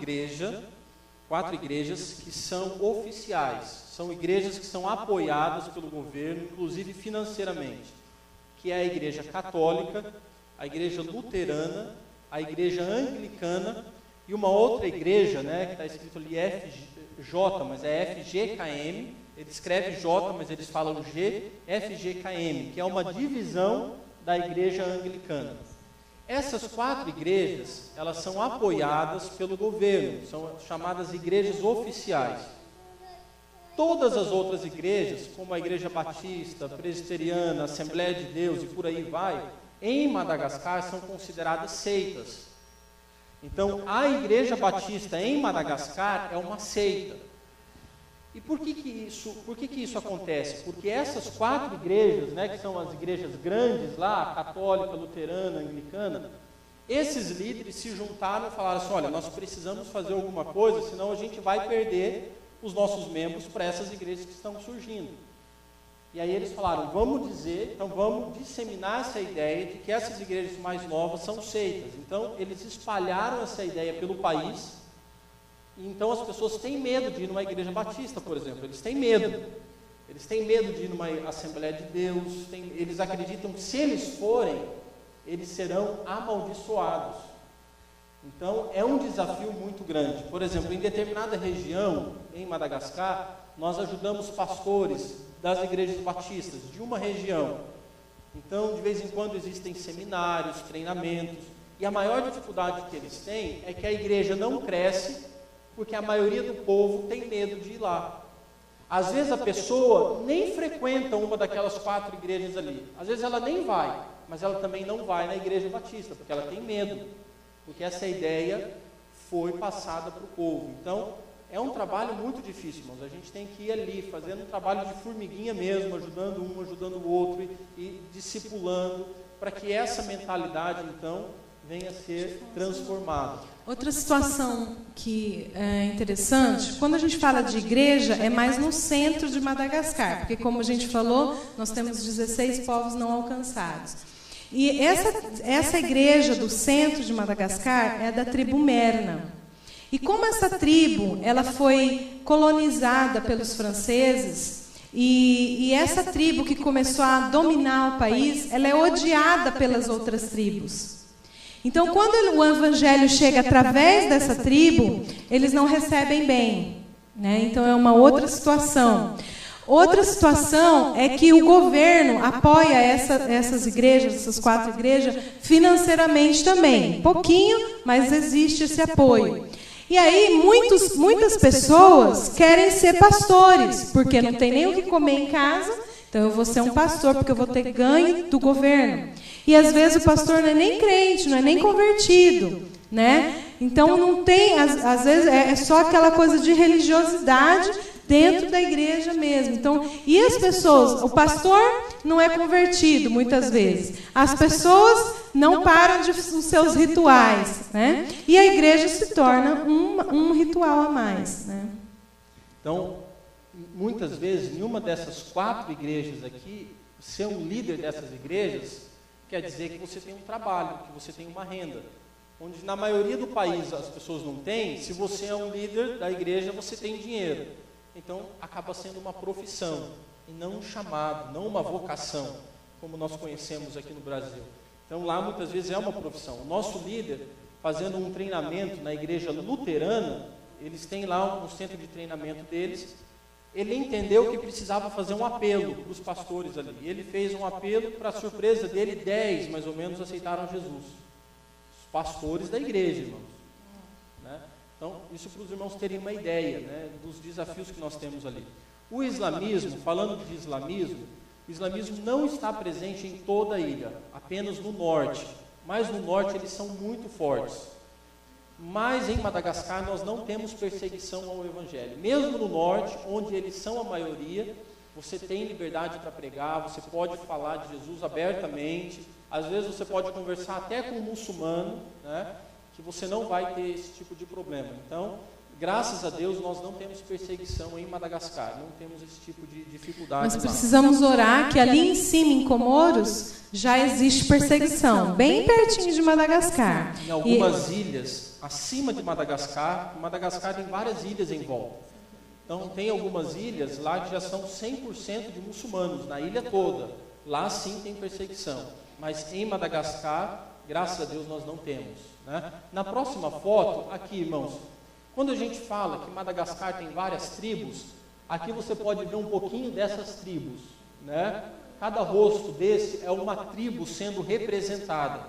igrejas que são oficiais. São igrejas que são apoiadas pelo governo, inclusive financeiramente, que é a igreja católica, a igreja luterana, a igreja anglicana e uma outra igreja, né, que está escrito ali FJ, mas é FGKM, ele escreve J, mas eles falam G, FGKM, que é uma divisão da igreja anglicana. Essas 4 igrejas, elas são apoiadas pelo governo, são chamadas igrejas oficiais. Todas as outras igrejas, como a Igreja Batista, Presbiteriana, Assembleia de Deus e por aí vai, em Madagascar são consideradas seitas. Então, a Igreja Batista em Madagascar é uma seita. E por que isso acontece? Porque essas 4 igrejas, né, que são as igrejas grandes lá, católica, luterana, anglicana, esses líderes se juntaram e falaram assim, olha, nós precisamos fazer alguma coisa, senão a gente vai perder os nossos membros para essas igrejas que estão surgindo. E aí eles falaram, vamos disseminar essa ideia de que essas igrejas mais novas são seitas. Então, eles espalharam essa ideia pelo país. Então as pessoas têm medo de ir numa igreja batista, por exemplo. Eles têm medo. Eles têm medo de ir numa Assembleia de Deus. Eles acreditam que se eles forem, eles serão amaldiçoados. Então é um desafio muito grande. Por exemplo, em determinada região, em Madagascar, nós ajudamos pastores das igrejas batistas de uma região. Então, de vez em quando existem seminários, treinamentos. E a maior dificuldade que eles têm é que a igreja não cresce porque a maioria do povo tem medo de ir lá. Às vezes a pessoa nem frequenta uma daquelas 4 igrejas ali. Às vezes ela nem vai, mas ela também não vai na igreja batista, porque ela tem medo. Porque essa ideia foi passada para o povo. Então, é um trabalho muito difícil, irmãos. A gente tem que ir ali, fazendo um trabalho de formiguinha mesmo, ajudando um, ajudando o outro e discipulando, para que essa mentalidade, então, venha a ser transformada. Outra situação que é interessante, quando a gente fala de igreja, é mais no centro de Madagascar, porque como a gente falou, nós temos 16 povos não alcançados. E essa igreja do centro de Madagascar é da tribo Merna. E como essa tribo ela foi colonizada pelos franceses, e essa tribo que começou a dominar o país, ela é odiada pelas outras tribos. Então, quando o evangelho chega através dessa tribo, eles não recebem bem, né? Então, é uma outra situação. Outra situação é que o governo apoia essas igrejas, essas 4 igrejas, financeiramente também. Pouquinho, mas existe esse apoio. E aí, muitas pessoas querem ser pastores, porque não tem nem o que comer em casa, então eu vou ser um pastor, porque eu vou ter ganho do governo. E às vezes o pastor não é nem crente, não é nem convertido, né? Então não tem, às vezes é só aquela coisa de religiosidade dentro da igreja mesmo. Então, e as pessoas, o pastor não é convertido muitas vezes. As pessoas não param os seus rituais, né? E a igreja se torna um ritual a mais, né? Então, muitas vezes, em uma dessas 4 igrejas aqui, ser um líder dessas igrejas quer dizer que você tem um trabalho, que você tem uma renda. Onde na maioria do país as pessoas não têm, se você é um líder da igreja, você tem dinheiro. Então, acaba sendo uma profissão, e não um chamado, não uma vocação, como nós conhecemos aqui no Brasil. Então, lá muitas vezes é uma profissão. O nosso líder, fazendo um treinamento na igreja luterana, eles têm lá um centro de treinamento deles, ele entendeu que precisava fazer um apelo para os pastores ali. Ele fez um apelo, para a surpresa dele, 10 mais ou menos aceitaram Jesus. Os pastores da igreja, irmãos. Né? Então, isso para os irmãos terem uma ideia, né, dos desafios que nós temos ali. O islamismo, falando de islamismo, o islamismo não está presente em toda a ilha, apenas no norte. Mas no norte eles são muito fortes. Mas em Madagascar nós não temos perseguição ao Evangelho. Mesmo no norte, onde eles são a maioria, você tem liberdade para pregar, você pode falar de Jesus abertamente. Às vezes você pode conversar até com um muçulmano, né, que você não vai ter esse tipo de problema. Então, graças a Deus, nós não temos perseguição em Madagascar, não temos esse tipo de dificuldade. Nós precisamos orar que ali em cima, em Comoros, já existe perseguição, bem pertinho de Madagascar. Em algumas ilhas, acima de Madagascar, Madagascar tem várias ilhas em volta. Então, tem algumas ilhas lá que já são 100% de muçulmanos, na ilha toda. Lá sim tem perseguição. Mas em Madagascar, graças a Deus, nós não temos, né? Na próxima foto, aqui, irmãos, quando a gente fala que Madagascar tem várias tribos, aqui você pode ver um pouquinho dessas tribos, né? Cada rosto desse é uma tribo sendo representada.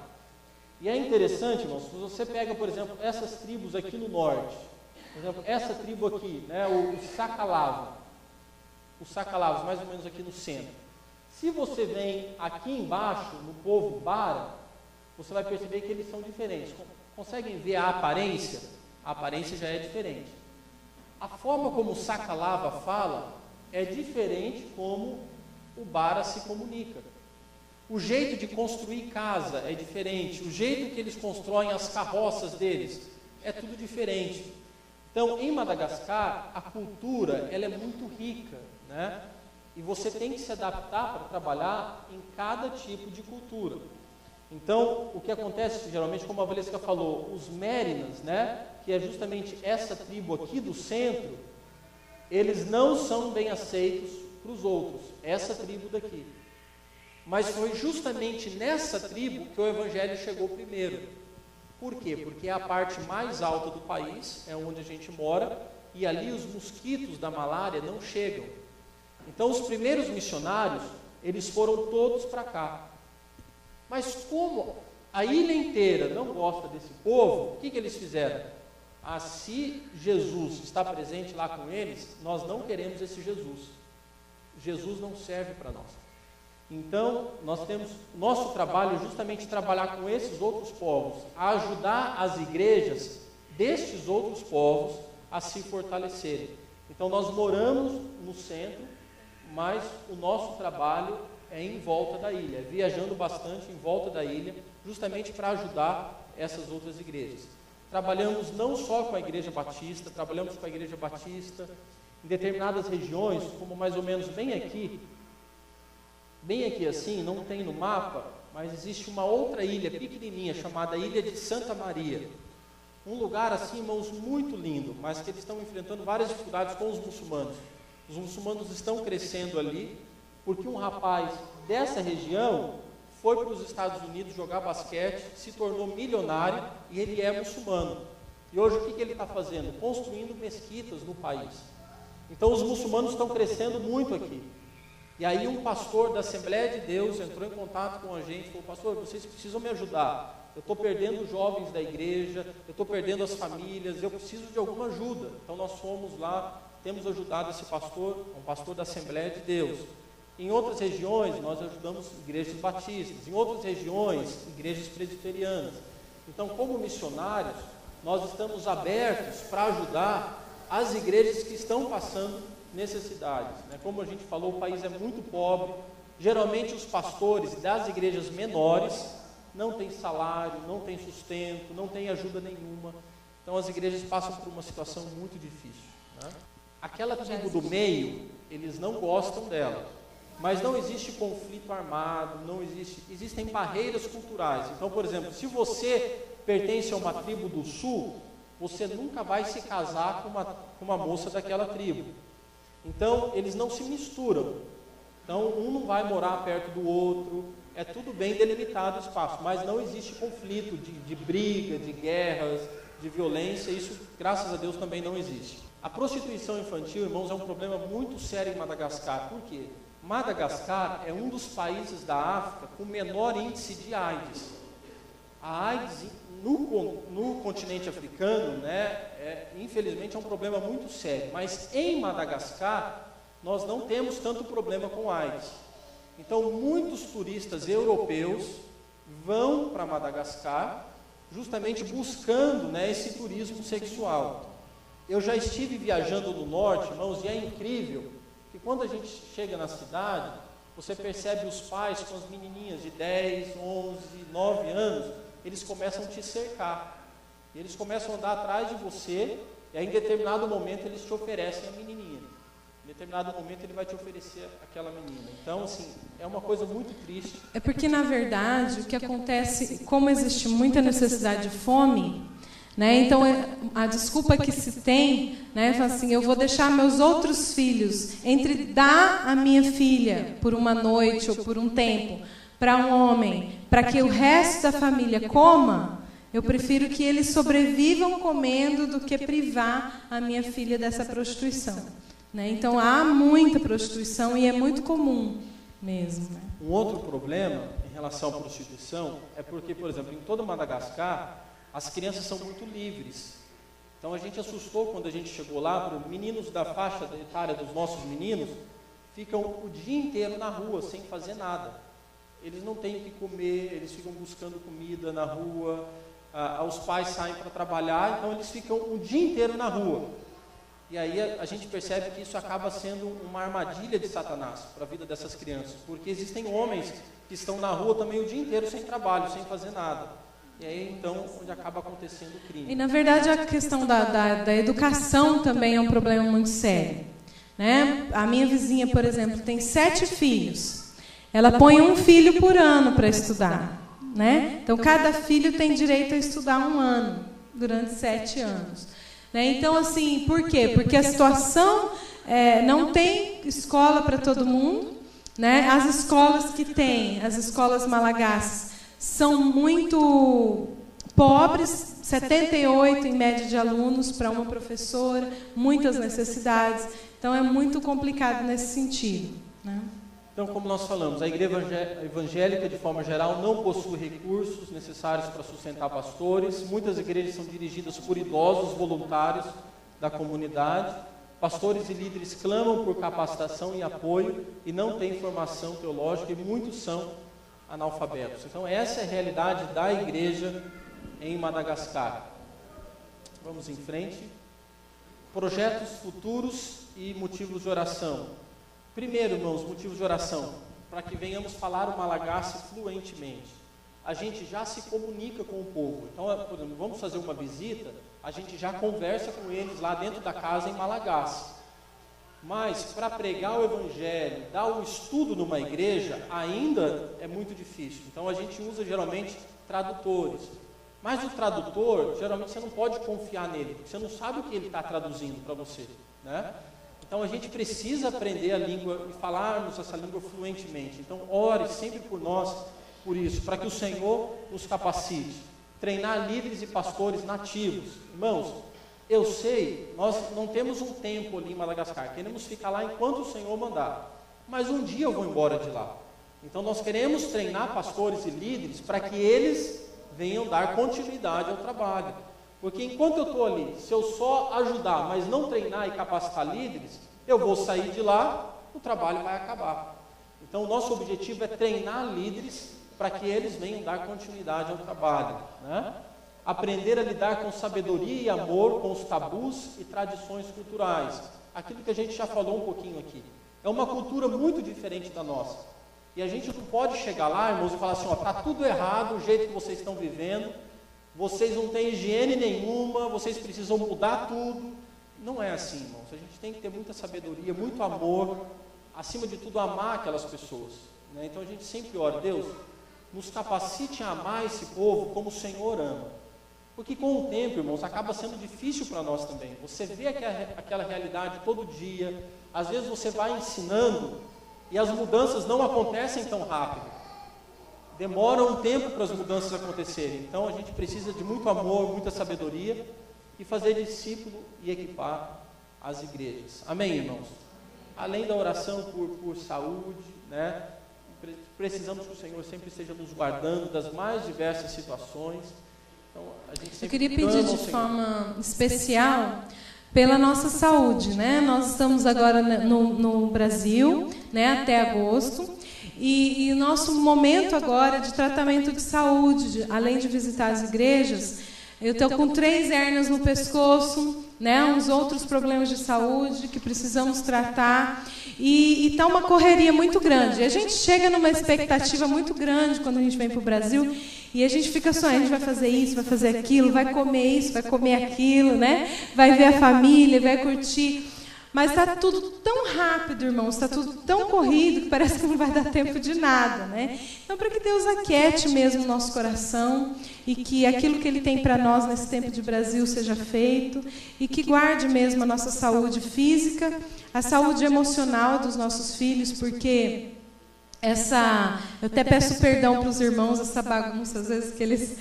E é interessante, irmãos, se você pega, por exemplo, essas tribos aqui no norte, por exemplo, essa tribo aqui, né, o Sakalava, os Sakalavas, mais ou menos aqui no centro. Se você vem aqui embaixo, no povo Bara, você vai perceber que eles são diferentes. Conseguem ver a aparência? A aparência já é diferente. A forma como o Sakalava fala é diferente como o Bara se comunica. O jeito de construir casa é diferente. O jeito que eles constroem as carroças deles é tudo diferente. Então, em Madagascar, a cultura ela é muito rica, né? E você tem que se adaptar para trabalhar em cada tipo de cultura. Então, o que acontece geralmente, como a Valesca falou, os Mérinas, né, que é justamente essa tribo aqui do centro, eles não são bem aceitos para os outros, essa tribo daqui. Mas foi justamente nessa tribo que o Evangelho chegou primeiro. Por quê? Porque é a parte mais alta do país, é onde a gente mora, e ali os mosquitos da malária não chegam. Então, os primeiros missionários, eles foram todos para cá. Mas como a ilha inteira não gosta desse povo, o que eles fizeram? Se Jesus está presente lá com eles, nós não queremos esse Jesus. Jesus não serve para nós. Então, nosso trabalho é justamente trabalhar com esses outros povos, a ajudar as igrejas destes outros povos a se fortalecerem. Então, nós moramos no centro, mas o nosso trabalho é em volta da ilha, viajando bastante em volta da ilha, justamente para ajudar essas outras igrejas. Trabalhamos não só com a Igreja Batista, trabalhamos com a Igreja Batista em determinadas regiões, como mais ou menos bem aqui assim, não tem no mapa, mas existe uma outra ilha pequenininha chamada Ilha de Santa Maria. Um lugar assim, irmãos, muito lindo, mas que eles estão enfrentando várias dificuldades com os muçulmanos. Os muçulmanos estão crescendo ali, porque um rapaz dessa região foi para os Estados Unidos jogar basquete, se tornou milionário e ele é muçulmano. E hoje o que ele está fazendo? Construindo mesquitas no país. Então os muçulmanos estão crescendo muito aqui. E aí um pastor da Assembleia de Deus entrou em contato com a gente e falou: pastor, vocês precisam me ajudar. Eu estou perdendo os jovens da igreja, eu estou perdendo as famílias, eu preciso de alguma ajuda. Então nós fomos lá, temos ajudado esse pastor, um pastor da Assembleia de Deus. Em outras regiões, nós ajudamos igrejas batistas. Em outras regiões, igrejas presbiterianas. Então, como missionários, nós estamos abertos para ajudar as igrejas que estão passando necessidades. Como a gente falou, o país é muito pobre. Geralmente, os pastores das igrejas menores não têm salário, não têm sustento, não têm ajuda nenhuma. Então, as igrejas passam por uma situação muito difícil, né? Aquela tribo do meio, eles não gostam dela. Mas não existe conflito armado, existem barreiras culturais. Então, por exemplo, se você pertence a uma tribo do sul, você nunca vai se casar com uma moça daquela tribo. Então, eles não se misturam. Então, um não vai morar perto do outro, é tudo bem delimitado o espaço, mas não existe conflito de briga, de guerras, de violência, isso, graças a Deus, também não existe. A prostituição infantil, irmãos, é um problema muito sério em Madagascar. Por quê? Madagascar é um dos países da África com menor índice de AIDS. A AIDS no continente africano, infelizmente é um problema muito sério, mas em Madagascar nós não temos tanto problema com AIDS. Então muitos turistas europeus vão para Madagascar justamente buscando, né, esse turismo sexual. Eu já estive viajando no norte, irmãos, e é incrível que quando a gente chega na cidade, você percebe os pais com as menininhas de 10, 11, 9 anos, eles começam a te cercar. Eles começam a andar atrás de você, e aí em determinado momento eles te oferecem a menininha. Em determinado momento ele vai te oferecer aquela menina. Então, assim, é uma coisa muito triste. É porque, na verdade, o que acontece, como existe muita necessidade de fome, né, então a desculpa que se tem, né, fala assim, eu vou deixar meus outros filhos, entre dar a minha filha por uma noite ou por um tempo para um homem, para que o resto da família coma, eu prefiro que eles sobrevivam comendo do que privar a minha filha dessa prostituição. Né? Então, há muita prostituição e é muito comum mesmo. Né? Um outro problema em relação à prostituição é porque, por exemplo, em todo Madagascar, as crianças são muito livres. Então, a gente assustou quando a gente chegou lá, para meninos da faixa etária dos nossos meninos, ficam o dia inteiro na rua, sem fazer nada. Eles não têm o que comer, eles ficam buscando comida na rua, os pais saem para trabalhar, então eles ficam o dia inteiro na rua. E aí a gente percebe que isso acaba sendo uma armadilha de Satanás para a vida dessas crianças, porque existem homens que estão na rua também o dia inteiro sem trabalho, sem fazer nada. E aí então onde acaba acontecendo o crime. E na verdade a questão da educação também é um problema muito sério. Né? A minha vizinha, por exemplo, tem 7 filhos. Ela põe um filho por ano para estudar. Né? Então cada filho tem direito a estudar 1 ano, durante 7 anos. Né? Então, assim, por quê? Porque a situação não tem escola para todo mundo. Né? As escolas que tem, as escolas malagasas, são muito pobres, 78 em média de alunos para uma professora, muitas necessidades. Então, é muito complicado nesse sentido. Né? Então, como nós falamos, a igreja evangélica, de forma geral, não possui recursos necessários para sustentar pastores. Muitas igrejas são dirigidas por idosos voluntários da comunidade. Pastores e líderes clamam por capacitação e apoio e não têm formação teológica, e muitos são analfabetos. Então, essa é a realidade da igreja em Madagascar. Vamos em frente. Projetos futuros e motivos de oração. Primeiro, irmãos, motivos de oração, para que venhamos falar o malagasy fluentemente. A gente já se comunica com o povo. Então, por exemplo, vamos fazer uma visita, a gente já conversa com eles lá dentro da casa em malagasy. Mas, para pregar o evangelho, dar o estudo numa igreja, ainda é muito difícil. Então, a gente usa geralmente tradutores. Mas o tradutor, geralmente você não pode confiar nele, porque você não sabe o que ele está traduzindo para você, né? Então, a gente precisa aprender a língua e falarmos essa língua fluentemente. Então, ore sempre por nós, por isso, para que o Senhor nos capacite. Treinar líderes e pastores nativos. Irmãos, eu sei, nós não temos um tempo ali em Madagascar. Queremos ficar lá enquanto o Senhor mandar. Mas um dia eu vou embora de lá. Então, nós queremos treinar pastores e líderes para que eles venham dar continuidade ao trabalho. Porque enquanto eu estou ali, se eu só ajudar, mas não treinar e capacitar líderes, eu vou sair de lá, o trabalho vai acabar. Então, o nosso objetivo é treinar líderes para que eles venham dar continuidade ao trabalho. Né? Aprender a lidar com sabedoria e amor, com os tabus e tradições culturais. Aquilo que a gente já falou um pouquinho aqui. É uma cultura muito diferente da nossa. E a gente não pode chegar lá, irmãos, e falar assim, está tudo errado, o jeito que vocês estão vivendo, vocês não têm higiene nenhuma, vocês precisam mudar tudo. Não é assim, irmãos. A gente tem que ter muita sabedoria, muito amor, acima de tudo, amar aquelas pessoas. Né? Então, a gente sempre ora, Deus, nos capacite a amar esse povo como o Senhor ama. Porque com o tempo, irmãos, acaba sendo difícil para nós também. Você vê aquela realidade todo dia, às vezes você vai ensinando e as mudanças não acontecem tão rápido. Demora um tempo para as mudanças acontecerem. Então a gente precisa de muito amor, muita sabedoria e fazer discípulo e equipar as igrejas. Amém, irmãos? Além da oração por saúde, né? Precisamos que o Senhor sempre esteja nos guardando das mais diversas situações. Então, a gente sempre Eu queria pedir de forma especial pela nossa saúde, né? Nós estamos agora no Brasil, né, até agosto. E o nosso momento agora de tratamento de saúde, além de visitar as igrejas, eu estou com 3 hérnias no pescoço, né, uns outros problemas de saúde que precisamos tratar, e está uma correria muito grande. E a gente chega numa expectativa muito grande quando a gente vem para o Brasil, e a gente fica só, a gente vai fazer isso, vai fazer aquilo, vai comer isso, vai comer aquilo, né? Vai ver a família, vai curtir. Mas está tudo tão rápido, irmãos, está tudo tão corrido que parece que não vai dar tempo de nada, né? Então, para que Deus aquiete mesmo o nosso coração e que aquilo que Ele tem para nós nesse tempo de Brasil seja feito e que guarde mesmo a nossa saúde física, a saúde emocional dos nossos filhos, porque eu até peço perdão para os irmãos, essa bagunça às vezes que eles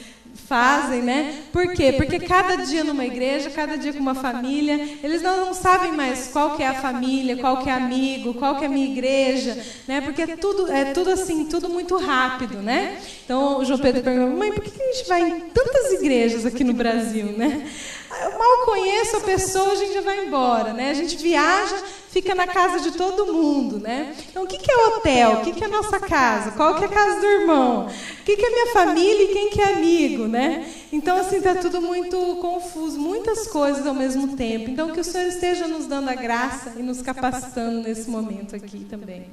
fazem, né? Por quê? Porque cada dia numa igreja, cada dia com uma família, eles não sabem mais qual que é a família, qual que é amigo, qual que é a minha igreja, né? Porque é tudo assim, tudo muito rápido, né? Então o João Pedro perguntou: mãe, por que a gente vai em tantas igrejas aqui no Brasil, né? Eu mal conheço a pessoa, a gente já vai embora, né? A gente viaja, fica na casa de todo mundo, né? Então, o que é hotel? O que é a nossa casa? Qual que é a casa do irmão? O que é a minha família e quem que é amigo, né? Então, assim, está tudo muito confuso, muitas coisas ao mesmo tempo. Então, que o Senhor esteja nos dando a graça e nos capacitando nesse momento aqui também.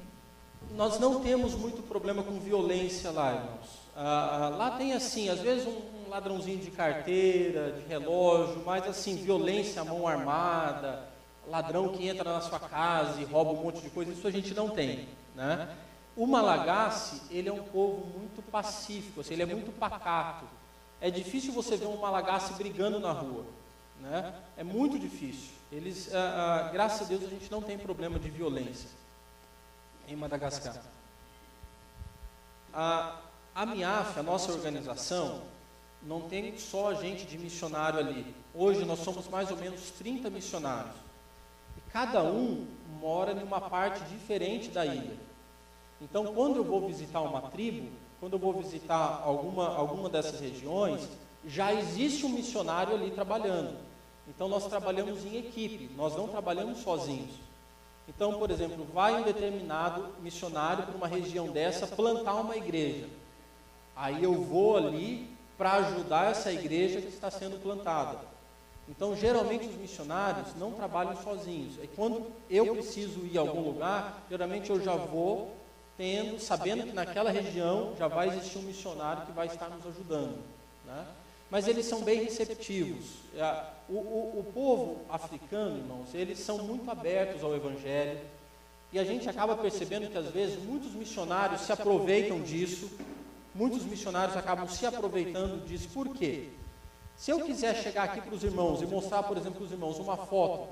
Nós não temos muito problema com violência lá, irmãos. Lá tem, assim, às vezes um ladrãozinho de carteira, de relógio, mas, assim, violência à mão armada, ladrão que entra na sua casa e rouba um monte de coisa, isso a gente não tem, né? O Malagasy, ele é um povo muito pacífico, assim, ele é muito pacato. É difícil você ver um Malagasy brigando na rua, né? É muito difícil. Eles, graças a Deus, a gente não tem problema de violência em Madagascar. A MIAF, a nossa organização, não tem só gente de missionário ali. Hoje nós somos mais ou menos 30 missionários. E cada um mora em uma parte diferente da ilha. Então, quando eu vou visitar uma tribo, quando eu vou visitar alguma dessas regiões, já existe um missionário ali trabalhando. Então, nós trabalhamos em equipe, nós não trabalhamos sozinhos. Então, por exemplo, vai um determinado missionário para uma região dessa plantar uma igreja. Aí eu vou ali para ajudar essa igreja que está sendo plantada. Então, geralmente os missionários não trabalham sozinhos. E quando eu preciso ir a algum lugar, geralmente eu já vou sabendo que naquela região já vai existir um missionário que vai estar nos ajudando, né? Mas eles são bem receptivos. O povo africano, irmãos, eles são muito abertos ao Evangelho. E a gente acaba percebendo que, às vezes, muitos missionários se aproveitam disso. Muitos missionários acabam se aproveitando disso. Por quê? Se eu quiser chegar aqui para os irmãos e mostrar, por exemplo, para os irmãos uma foto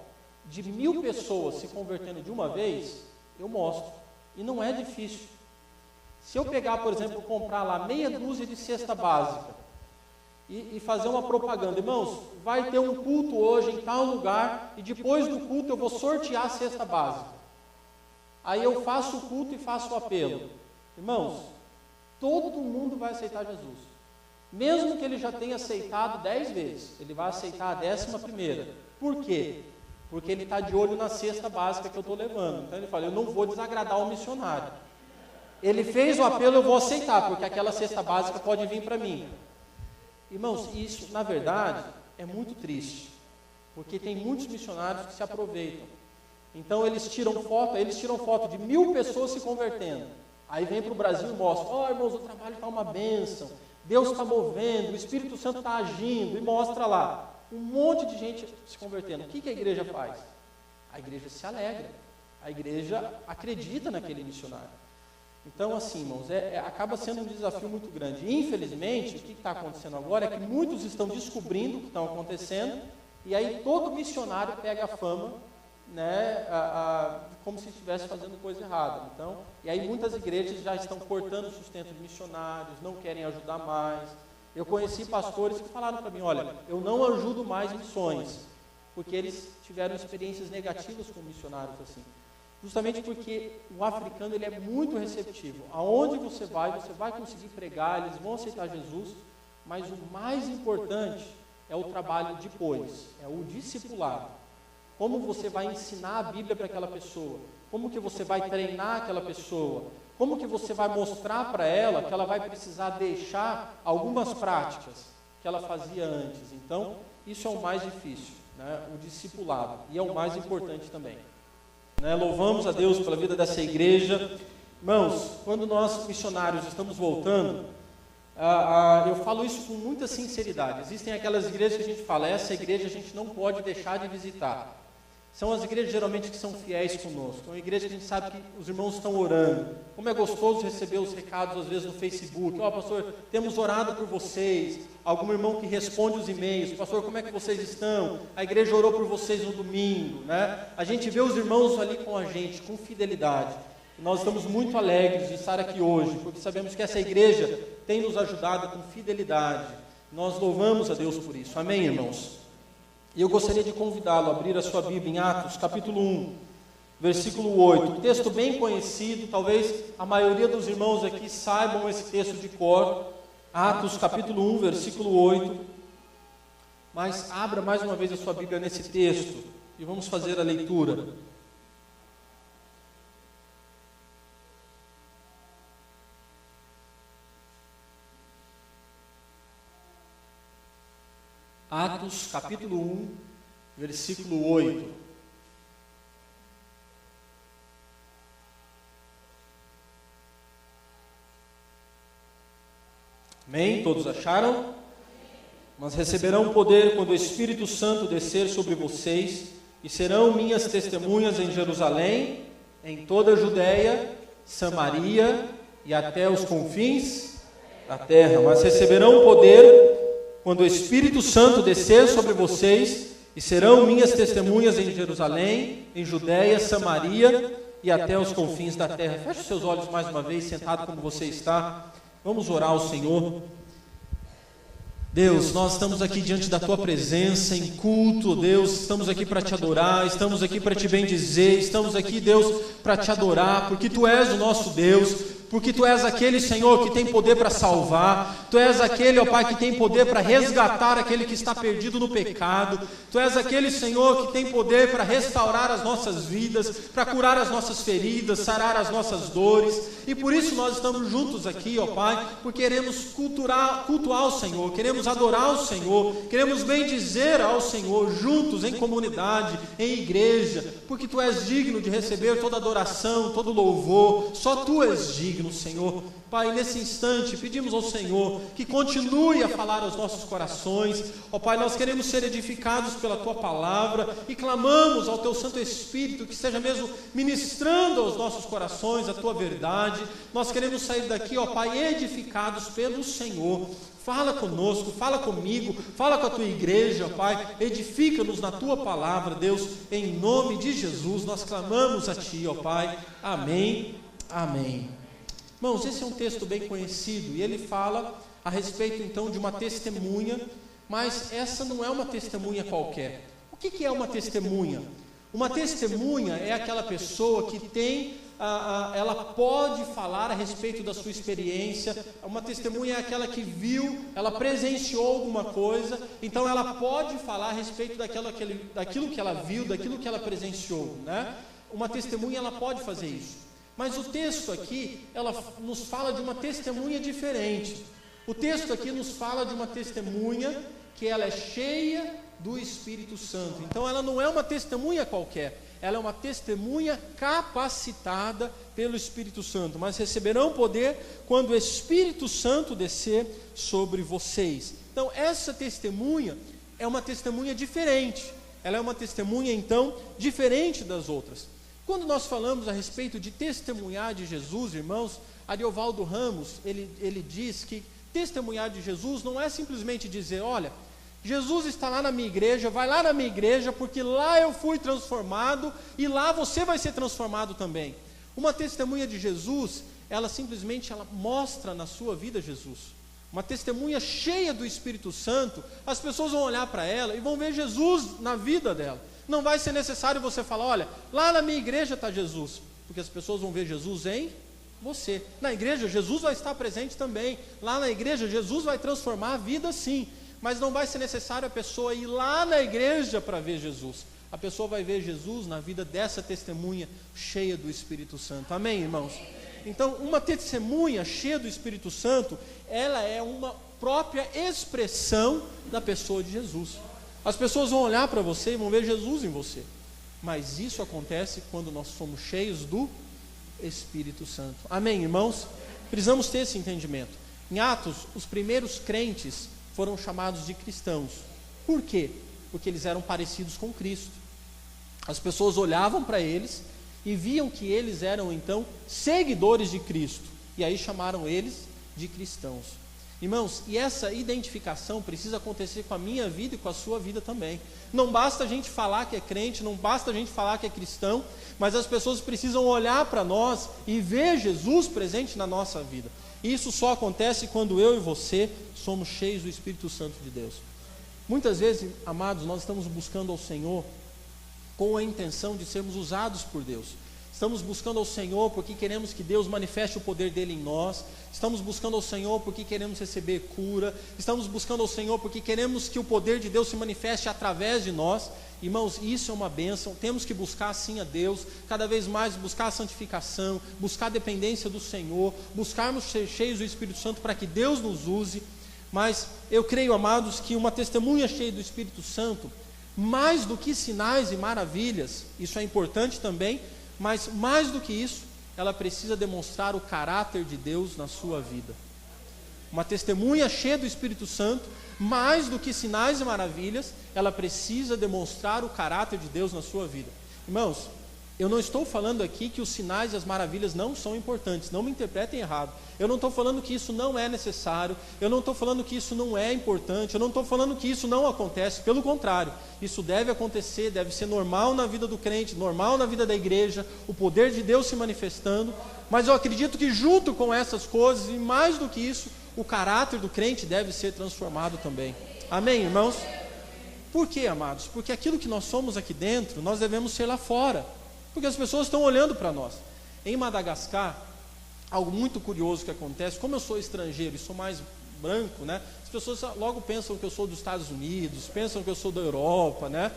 de 1000 pessoas se convertendo de uma vez, eu mostro. E não é difícil. Se eu pegar, por exemplo, comprar lá meia dúzia de cesta básica e fazer uma propaganda, irmãos, vai ter um culto hoje em tal lugar e depois do culto eu vou sortear a cesta básica. Aí eu faço o culto e faço o apelo. Irmãos, todo mundo vai aceitar Jesus. Mesmo que ele já tenha aceitado 10 vezes, ele vai aceitar a 11ª. Por quê? Porque ele está de olho na cesta básica que eu estou levando. Então ele fala, eu não vou desagradar o missionário. Ele fez o apelo, eu vou aceitar, porque aquela cesta básica pode vir para mim. Irmãos, isso, na verdade, é muito triste. Porque tem muitos missionários que se aproveitam. Então eles tiram foto de 1000 pessoas se convertendo. Aí vem para o Brasil e mostra, irmãos, o trabalho está uma bênção. Deus está movendo, o Espírito Santo está agindo, e mostra lá. Um monte de gente se convertendo. O que a igreja faz? A igreja se alegra. A igreja acredita naquele missionário. Então, assim, irmãos, acaba sendo um desafio muito grande. E, infelizmente, o que está acontecendo agora é que muitos estão descobrindo o que está acontecendo, e aí todo missionário pega a fama, né, como se estivesse fazendo coisa errada. Então, e aí muitas igrejas já estão cortando o sustento de missionários, não querem ajudar mais. Eu conheci pastores que falaram para mim, olha, eu não ajudo mais missões, porque eles tiveram experiências negativas com missionários assim. Justamente porque o africano ele é muito receptivo. Aonde você vai conseguir pregar, eles vão aceitar Jesus, mas o mais importante é o trabalho depois, é o discipulado. Como você vai ensinar a Bíblia para aquela pessoa, como que você vai treinar aquela pessoa, como que você vai mostrar para ela que ela vai precisar deixar algumas práticas que ela fazia antes? Então, isso é o mais difícil, né? O discipulado, e é o mais importante também. Né? Louvamos a Deus pela vida dessa igreja. Irmãos, quando nós missionários estamos voltando, eu falo isso com muita sinceridade. Existem aquelas igrejas que a gente fala, essa igreja a gente não pode deixar de visitar. São as igrejas geralmente que são fiéis conosco. É uma igreja que a gente sabe que os irmãos estão orando. Como é gostoso receber os recados às vezes no Facebook. Pastor, temos orado por vocês. Algum irmão que responde os e-mails. Pastor, como é que vocês estão? A igreja orou por vocês no domingo, né? A gente vê os irmãos ali com a gente, com fidelidade. Nós estamos muito alegres de estar aqui hoje, porque sabemos que essa igreja tem nos ajudado com fidelidade. Nós louvamos a Deus por isso. Amém, irmãos? E eu gostaria de convidá-lo a abrir a sua Bíblia em Atos, capítulo 1, versículo 8. Um texto bem conhecido, talvez a maioria dos irmãos aqui saibam esse texto de cor. Atos, capítulo 1, versículo 8. Mas abra mais uma vez a sua Bíblia nesse texto e vamos fazer a leitura. Atos, capítulo 1, versículo 8. Amém? Todos acharam? Mas receberão poder quando o Espírito Santo descer sobre vocês, e serão minhas testemunhas em Jerusalém, em toda a Judéia, Samaria e até os confins da terra. Mas receberão poder quando o Espírito Santo descer sobre vocês, e serão minhas testemunhas em Jerusalém, em Judéia, Samaria e até os confins da terra. Feche seus olhos mais uma vez, sentado como você está. Vamos orar ao Senhor. Deus, nós estamos aqui diante da Tua presença, em culto, Deus, estamos aqui para Te adorar, estamos aqui para Te bendizer, estamos aqui, Deus, para Te adorar, porque Tu és o nosso Deus, porque Tu és aquele, Senhor, que tem poder para salvar, Tu és aquele, ó Pai, que tem poder para resgatar aquele que está perdido no pecado, Tu és aquele, Senhor, que tem poder para restaurar as nossas vidas, para curar as nossas feridas, sarar as nossas dores, e por isso nós estamos juntos aqui, ó Pai, porque queremos cultuar o Senhor, queremos adorar o Senhor, queremos bendizer ao Senhor, juntos, em comunidade, em igreja, porque Tu és digno de receber toda adoração, todo louvor, só Tu és digno, Senhor. Pai, nesse instante, pedimos ao Senhor que continue a falar aos nossos corações. Ó Pai, nós queremos ser edificados pela Tua palavra e clamamos ao Teu Santo Espírito que esteja mesmo ministrando aos nossos corações a Tua verdade. Nós queremos sair daqui, ó Pai, edificados pelo Senhor. Fala conosco, fala comigo, fala com a Tua igreja, Pai, edifica-nos na Tua palavra, Deus, em nome de Jesus, nós clamamos a Ti, ó Pai, amém, amém. Irmãos, esse é um texto bem conhecido, e ele fala a respeito então de uma testemunha, mas essa não é uma testemunha qualquer. O que é uma testemunha? Uma testemunha é aquela pessoa que tem ela pode falar a respeito da sua experiência. Uma testemunha é aquela que viu, ela presenciou alguma coisa, então ela pode falar a respeito daquilo que ela viu, daquilo que ela presenciou, né? Uma testemunha, ela pode fazer isso. Mas o texto aqui, ela nos fala de uma testemunha diferente. O texto aqui nos fala de uma testemunha que ela é cheia do Espírito Santo. Então ela não é uma testemunha qualquer, ela é uma testemunha capacitada pelo Espírito Santo. Mas receberão poder quando o Espírito Santo descer sobre vocês. Então essa testemunha é uma testemunha diferente. Ela é uma testemunha então diferente das outras. Quando nós falamos a respeito de testemunhar de Jesus, irmãos, Ariovaldo Ramos, ele diz que testemunhar de Jesus não é simplesmente dizer, olha, Jesus está lá na minha igreja, vai lá na minha igreja, porque lá eu fui transformado e lá você vai ser transformado também. Uma testemunha de Jesus, ela simplesmente mostra na sua vida Jesus. Uma testemunha cheia do Espírito Santo, as pessoas vão olhar para ela e vão ver Jesus na vida dela. Não vai ser necessário você falar, olha, lá na minha igreja está Jesus, porque as pessoas vão ver Jesus em você. Na igreja, Jesus vai estar presente também. Lá na igreja, Jesus vai transformar a vida sim. Mas não vai ser necessário a pessoa ir lá na igreja para ver Jesus. A pessoa vai ver Jesus na vida dessa testemunha cheia do Espírito Santo. Amém, irmãos? Então, uma testemunha cheia do Espírito Santo, ela é uma própria expressão da pessoa de Jesus. As pessoas vão olhar para você e vão ver Jesus em você. Mas isso acontece quando nós somos cheios do Espírito Santo. Amém, irmãos? Precisamos ter esse entendimento. Em Atos, os primeiros crentes foram chamados de cristãos. Por quê? Porque eles eram parecidos com Cristo. As pessoas olhavam para eles e viam que eles eram então seguidores de Cristo. E aí chamaram eles de cristãos. Irmãos, e essa identificação precisa acontecer com a minha vida e com a sua vida também. Não basta a gente falar que é crente, não basta a gente falar que é cristão, mas as pessoas precisam olhar para nós e ver Jesus presente na nossa vida. E isso só acontece quando eu e você somos cheios do Espírito Santo de Deus. Muitas vezes, amados, nós estamos buscando ao Senhor com a intenção de sermos usados por Deus. Estamos buscando ao Senhor porque queremos que Deus manifeste o poder dele em nós. Estamos buscando ao Senhor porque queremos receber cura. Estamos buscando ao Senhor porque queremos que o poder de Deus se manifeste através de nós. Irmãos, isso é uma bênção. Temos que buscar sim a Deus, cada vez mais buscar a santificação, buscar a dependência do Senhor, buscarmos ser cheios do Espírito Santo para que Deus nos use. Mas eu creio, amados, que uma testemunha cheia do Espírito Santo, mais do que sinais e maravilhas, isso é importante também, mas mais do que isso, ela precisa demonstrar o caráter de Deus na sua vida. Uma testemunha cheia do Espírito Santo, mais do que sinais e maravilhas, ela precisa demonstrar o caráter de Deus na sua vida. Irmãos, eu não estou falando aqui que os sinais e as maravilhas não são importantes, não me interpretem errado. Eu não estou falando que isso não é necessário, eu não estou falando que isso não é importante, eu não estou falando que isso não acontece, pelo contrário, isso deve acontecer, deve ser normal na vida do crente, normal na vida da igreja, o poder de Deus se manifestando, mas eu acredito que junto com essas coisas, e mais do que isso, o caráter do crente deve ser transformado também. Amém, irmãos? Por quê, amados? Porque aquilo que nós somos aqui dentro, nós devemos ser lá fora. Porque as pessoas estão olhando para nós. Em Madagascar, algo muito curioso que acontece, como eu sou estrangeiro e sou mais branco, né? As pessoas logo pensam que eu sou dos Estados Unidos, pensam que eu sou da Europa, né?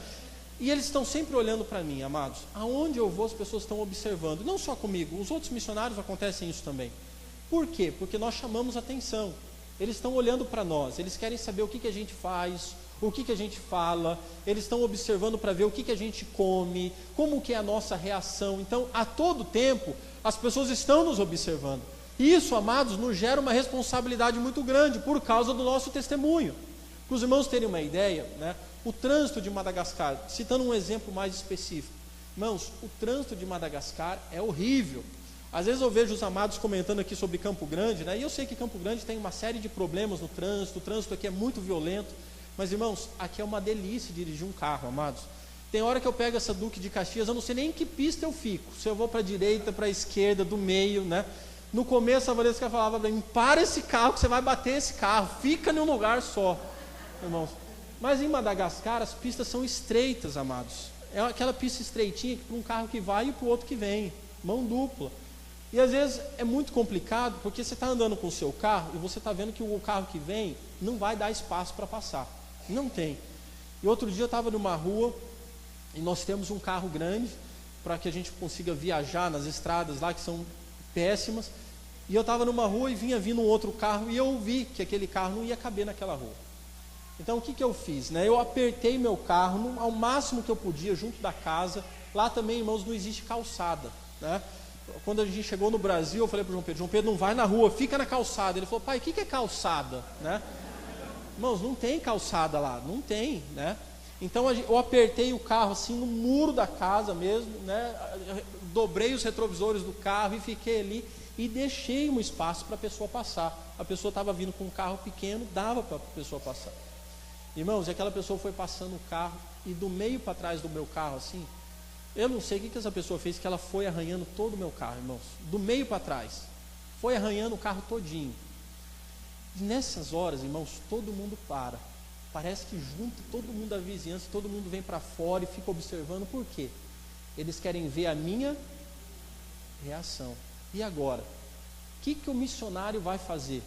E eles estão sempre olhando para mim, amados. Aonde eu vou, as pessoas estão observando. Não só comigo, os outros missionários acontecem isso também. Por quê? Porque nós chamamos atenção. Eles estão olhando para nós, eles querem saber o que a gente faz, o que a gente fala, eles estão observando para ver o que a gente come, como que é a nossa reação. Então, a todo tempo, as pessoas estão nos observando. E isso, amados, nos gera uma responsabilidade muito grande por causa do nosso testemunho. Para os irmãos terem uma ideia, né, o trânsito de Madagascar, citando um exemplo mais específico. Irmãos, o trânsito de Madagascar é horrível. Às vezes eu vejo os amados comentando aqui sobre Campo Grande, né, e eu sei que Campo Grande tem uma série de problemas no trânsito, o trânsito aqui é muito violento. Mas, irmãos, aqui é uma delícia dirigir um carro, amados. Tem hora que eu pego essa Duque de Caxias, eu não sei nem em que pista eu fico. Se eu vou para a direita, para a esquerda, do meio, né? No começo a Valesca falava para mim, para esse carro que você vai bater esse carro, fica em um lugar só, irmãos. Mas em Madagascar as pistas são estreitas, amados. É aquela pista estreitinha para um carro que vai e para o outro que vem, mão dupla. E às vezes é muito complicado, porque você está andando com o seu carro e você está vendo que o carro que vem não vai dar espaço para passar. Não tem. E outro dia eu estava numa rua e nós temos um carro grande para que a gente consiga viajar nas estradas lá que são péssimas. E eu estava numa rua e vinha vindo um outro carro e eu vi que aquele carro não ia caber naquela rua. Então o que eu fiz? Né? Eu apertei meu carro ao máximo que eu podia junto da casa. Lá também, irmãos, não existe calçada. Né? Quando a gente chegou no Brasil, eu falei para o João Pedro, não vai na rua, fica na calçada. Ele falou, pai, o que é calçada? Né? Irmãos, não tem calçada lá, não tem, né? Então eu apertei o carro assim no muro da casa mesmo, né? Dobrei os retrovisores do carro e fiquei ali e deixei um espaço para a pessoa passar. A pessoa estava vindo com um carro pequeno, dava para a pessoa passar. Irmãos, e aquela pessoa foi passando o carro e do meio para trás do meu carro assim, eu não sei o que essa pessoa fez, que ela foi arranhando todo o meu carro, irmãos, do meio para trás, foi arranhando o carro todinho. E nessas horas, irmãos, todo mundo para. Parece que junta todo mundo da vizinhança, todo mundo vem para fora e fica observando. Por quê? Eles querem ver a minha reação. E agora? O que o missionário vai fazer?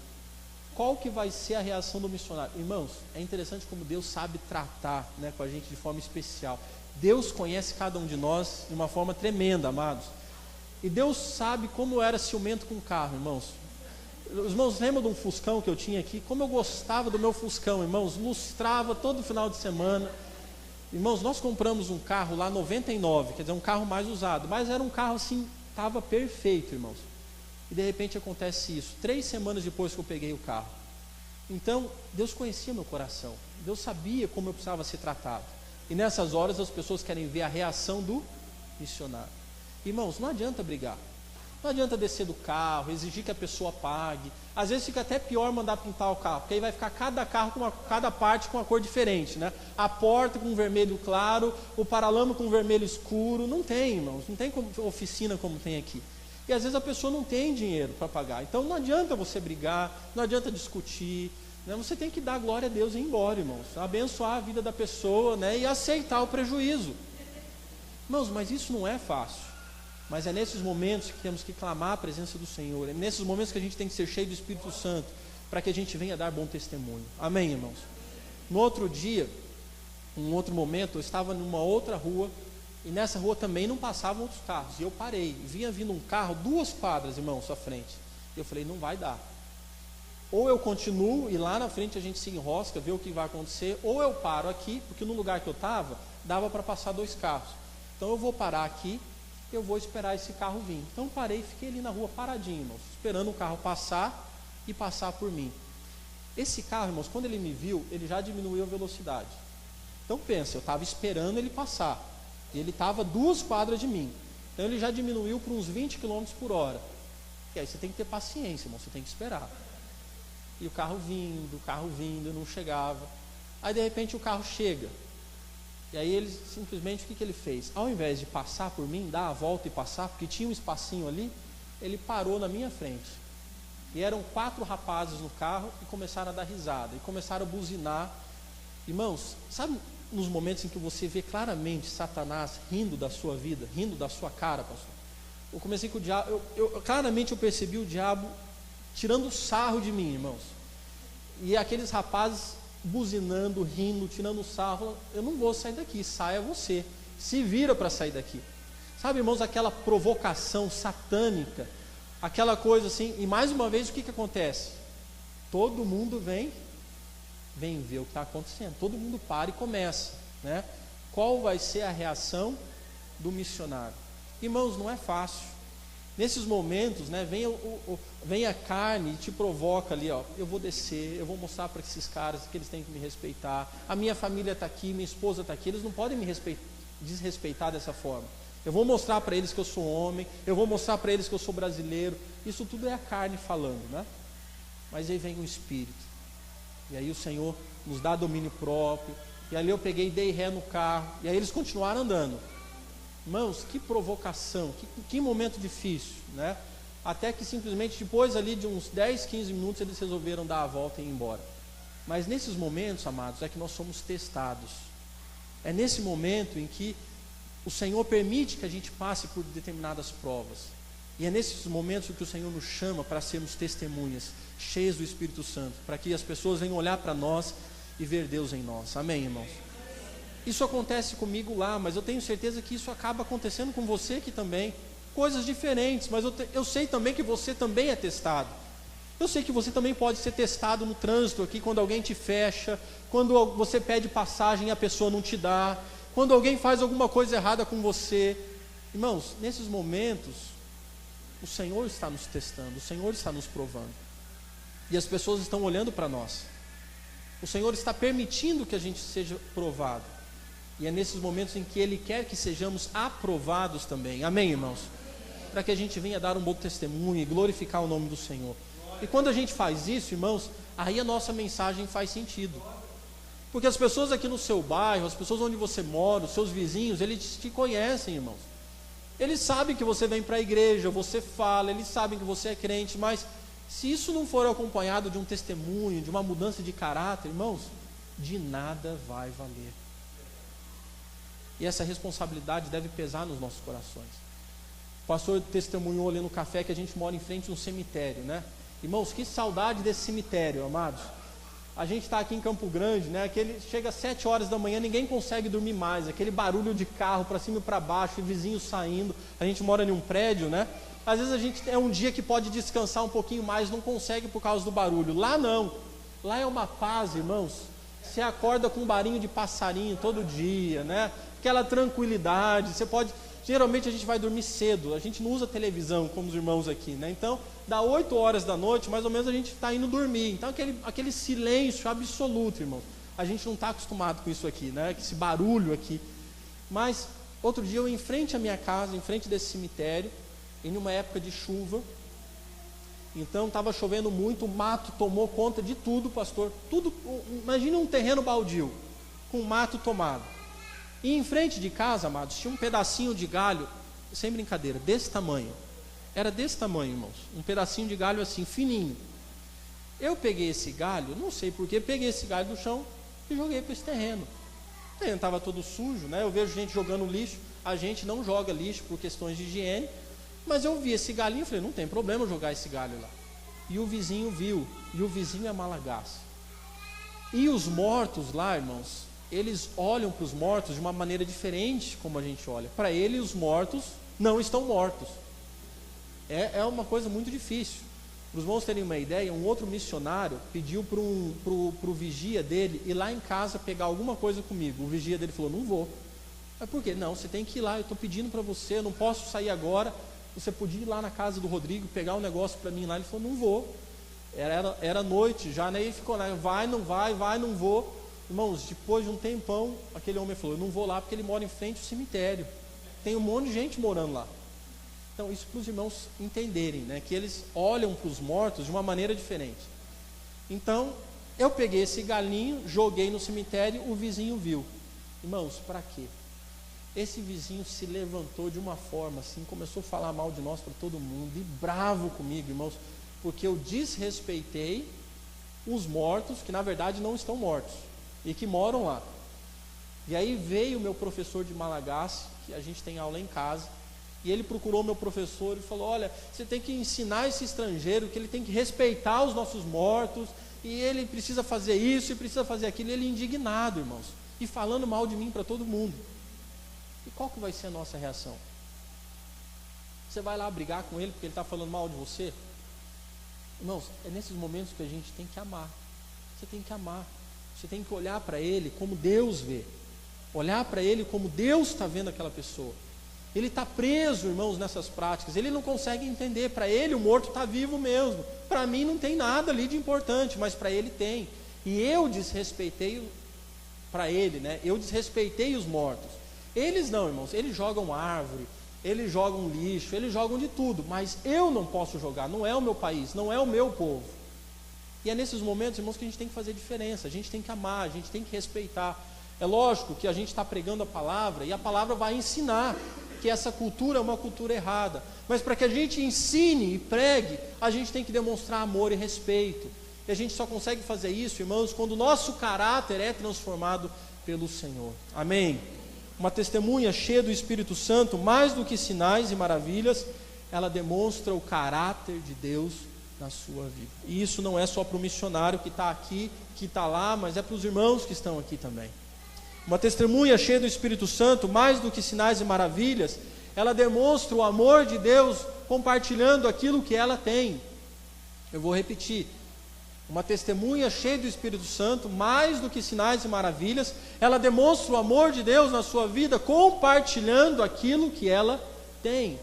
Qual que vai ser a reação do missionário? Irmãos, é interessante como Deus sabe tratar, né, com a gente de forma especial. Deus conhece cada um de nós de uma forma tremenda, amados. E Deus sabe como eu era ciumento com o carro, irmãos. Os irmãos lembram de um Fuscão que eu tinha aqui? Como eu gostava do meu Fuscão, irmãos. Lustrava todo final de semana. Irmãos, nós compramos um carro lá 99, quer dizer, um carro mais usado. Mas era um carro assim, estava perfeito, irmãos. E de repente acontece isso. 3 semanas depois que eu peguei o carro. Então, Deus conhecia meu coração. Deus sabia como eu precisava ser tratado. E nessas horas as pessoas querem ver a reação do missionário. Irmãos, não adianta brigar. Não adianta descer do carro, exigir que a pessoa pague. Às vezes fica até pior mandar pintar o carro, porque aí vai ficar cada carro cada parte com uma cor diferente, né? A porta com vermelho claro, o paralama com vermelho escuro. Não tem, irmãos, não tem oficina como tem aqui. E às vezes a pessoa não tem dinheiro para pagar. Então não adianta você brigar, não adianta discutir, né? Você tem que dar glória a Deus e ir embora, irmãos. Abençoar a vida da pessoa, né? E aceitar o prejuízo. Irmãos, mas isso não é fácil. Mas é nesses momentos que temos que clamar a presença do Senhor. É nesses momentos que a gente tem que ser cheio do Espírito Santo, para que a gente venha dar bom testemunho. Amém, irmãos? No outro dia, um outro momento, eu estava numa outra rua, e nessa rua também não passavam outros carros. E eu parei, vinha vindo um carro, 2 quadras, irmãos, à frente. E eu falei, não vai dar. Ou eu continuo, e lá na frente a gente se enrosca, vê o que vai acontecer, ou eu paro aqui, porque no lugar que eu estava, dava para passar 2 carros. Então eu vou parar aqui, eu vou esperar esse carro vir. Então parei e fiquei ali na rua paradinho, irmãos, esperando o carro passar e passar por mim. Esse carro, irmãos, quando ele me viu, ele já diminuiu a velocidade. Então pensa, eu estava esperando ele passar, e ele estava 2 quadras de mim. Então ele já diminuiu para uns 20 km por hora. E aí você tem que ter paciência, irmão, você tem que esperar. E o carro vindo, não chegava. Aí de repente o carro chega. E aí ele simplesmente, o que ele fez? Ao invés de passar por mim, dar a volta e passar, porque tinha um espacinho ali, ele parou na minha frente. E eram 4 rapazes no carro e começaram a dar risada, e começaram a buzinar. Irmãos, sabe nos momentos em que você vê claramente Satanás rindo da sua vida, rindo da sua cara, pastor? Eu comecei com o diabo, claramente eu percebi o diabo tirando sarro de mim, irmãos. E aqueles rapazes buzinando, rindo, tirando sarro. Eu não vou sair daqui, saia você. Se vira para sair daqui. Sabe, irmãos, aquela provocação satânica, aquela coisa assim. E mais uma vez, o que acontece? Todo mundo vem ver o que está acontecendo. Todo mundo para e começa, né? Qual vai ser a reação do missionário? Irmãos, não é fácil. Nesses momentos, né, vem a carne e te provoca ali, ó, eu vou descer, eu vou mostrar para esses caras que eles têm que me respeitar. A minha família está aqui, minha esposa está aqui, eles não podem me desrespeitar dessa forma. Eu vou mostrar para eles que eu sou homem, eu vou mostrar para eles que eu sou brasileiro. Isso tudo é a carne falando, né? Mas aí vem o Espírito. E aí o Senhor nos dá domínio próprio. E ali eu peguei e dei ré no carro. E aí eles continuaram andando. Irmãos, que provocação, que momento difícil, né? Até que simplesmente depois ali de uns 10, 15 minutos eles resolveram dar a volta e ir embora. Mas nesses momentos, amados, é que nós somos testados. É nesse momento em que o Senhor permite que a gente passe por determinadas provas. E é nesses momentos que o Senhor nos chama para sermos testemunhas, cheias do Espírito Santo, para que as pessoas venham olhar para nós e ver Deus em nós. Amém, irmãos? Isso acontece comigo lá, mas eu tenho certeza que isso acaba acontecendo com você aqui também. Coisas diferentes, mas eu sei também que você também é testado. Eu sei que você também pode ser testado no trânsito aqui, quando alguém te fecha, quando você pede passagem e a pessoa não te dá, quando alguém faz alguma coisa errada com você. Irmãos, nesses momentos, o Senhor está nos testando, o Senhor está nos provando. E as pessoas estão olhando para nós. O Senhor está permitindo que a gente seja provado. E é nesses momentos em que Ele quer que sejamos aprovados também. Amém, irmãos? Para que a gente venha dar um bom testemunho e glorificar o nome do Senhor. E quando a gente faz isso, irmãos, aí a nossa mensagem faz sentido. Porque as pessoas aqui no seu bairro, as pessoas onde você mora, os seus vizinhos, eles te conhecem, irmãos. Eles sabem que você vem para a igreja, você fala, eles sabem que você é crente, mas se isso não for acompanhado de um testemunho, de uma mudança de caráter, irmãos, de nada vai valer. E essa responsabilidade deve pesar nos nossos corações. O pastor testemunhou ali no café que a gente mora em frente a um cemitério, né? Irmãos, que saudade desse cemitério, amados. A gente está aqui em Campo Grande, né? Chega às 7 horas da manhã, ninguém consegue dormir mais. Aquele barulho de carro para cima e para baixo, vizinhos saindo. A gente mora em um prédio, né? Às vezes é um dia que pode descansar um pouquinho mais, não consegue por causa do barulho. Lá não. Lá é uma paz, irmãos. Você acorda com um barulho de passarinho todo dia, né? Aquela tranquilidade. Geralmente a gente vai dormir cedo. A gente não usa televisão como os irmãos aqui, né? Então, dá 8 horas da noite, mais ou menos a gente está indo dormir. Então, aquele silêncio absoluto, irmãos. A gente não está acostumado com isso aqui, né? Esse barulho aqui. Mas, outro dia eu em frente à minha casa, em frente desse cemitério, em uma época de chuva. Então, estava chovendo muito, o mato tomou conta de tudo, pastor. Tudo, imagine um terreno baldio, com mato tomado. E em frente de casa, amados, tinha um pedacinho de galho, sem brincadeira, desse tamanho. Era desse tamanho, irmãos. Um pedacinho de galho assim, fininho. Eu peguei esse galho, não sei porquê, peguei esse galho do chão e joguei para esse terreno. O terreno estava todo sujo, né? Eu vejo gente jogando lixo. A gente não joga lixo por questões de higiene. Mas eu vi esse galinho e falei, não tem problema jogar esse galho lá. E o vizinho viu. E o vizinho é malagaço. E os mortos lá, irmãos, eles olham para os mortos de uma maneira diferente como a gente olha. Para ele, os mortos não estão mortos. É uma coisa muito difícil. Para os irmãos terem uma ideia, um outro missionário pediu para o vigia dele ir lá em casa pegar alguma coisa comigo. O vigia dele falou, não vou. Mas por quê? Não, você tem que ir lá, eu estou pedindo para você, eu não posso sair agora. Você podia ir lá na casa do Rodrigo, pegar um negócio para mim lá. Ele falou, não vou. Era noite já, né? Ele ficou lá, vai, não vou. Irmãos, depois de um tempão, aquele homem falou, eu não vou lá porque ele mora em frente ao cemitério. Tem um monte de gente morando lá. Então, isso para os irmãos entenderem, né? Que eles olham para os mortos de uma maneira diferente. Então, eu peguei esse galinho, joguei no cemitério, o vizinho viu. Irmãos, para quê? Esse vizinho se levantou de uma forma assim, começou a falar mal de nós para todo mundo, e bravo comigo, irmãos, porque eu desrespeitei os mortos, que na verdade não estão mortos, e que moram lá. E aí veio o meu professor de Malagasy, que a gente tem aula em casa, e ele procurou meu professor e falou, olha, você tem que ensinar esse estrangeiro que ele tem que respeitar os nossos mortos, e ele precisa fazer isso, e precisa fazer aquilo. E ele indignado, irmãos, e falando mal de mim para todo mundo. E qual que vai ser a nossa reação? Você vai lá brigar com ele porque ele está falando mal de você? Irmãos, é nesses momentos que a gente tem que amar. Você tem que amar. Você tem que olhar para ele como Deus vê. Olhar para ele como Deus está vendo aquela pessoa. Ele está preso, irmãos, nessas práticas. Ele não consegue entender. Para ele o morto está vivo mesmo. Para mim não tem nada ali de importante, mas para ele tem. E eu desrespeitei para ele, né? Eu desrespeitei os mortos. Eles não, irmãos, eles jogam árvore, eles jogam lixo, eles jogam de tudo, mas eu não posso jogar, não é o meu país, não é o meu povo. E é nesses momentos, irmãos, que a gente tem que fazer diferença, a gente tem que amar, a gente tem que respeitar. É lógico que a gente está pregando a palavra, e a palavra vai ensinar que essa cultura é uma cultura errada, mas para que a gente ensine e pregue, a gente tem que demonstrar amor e respeito. E a gente só consegue fazer isso, irmãos, quando o nosso caráter é transformado pelo Senhor. Amém? Uma testemunha cheia do Espírito Santo, mais do que sinais e maravilhas, ela demonstra o caráter de Deus na sua vida. E isso não é só para o missionário que está aqui, que está lá, mas é para os irmãos que estão aqui também. Uma testemunha cheia do Espírito Santo, mais do que sinais e maravilhas, ela demonstra o amor de Deus compartilhando aquilo que ela tem. Eu vou repetir. Uma testemunha cheia do Espírito Santo, mais do que sinais e maravilhas, ela demonstra o amor de Deus na sua vida, compartilhando aquilo que ela tem.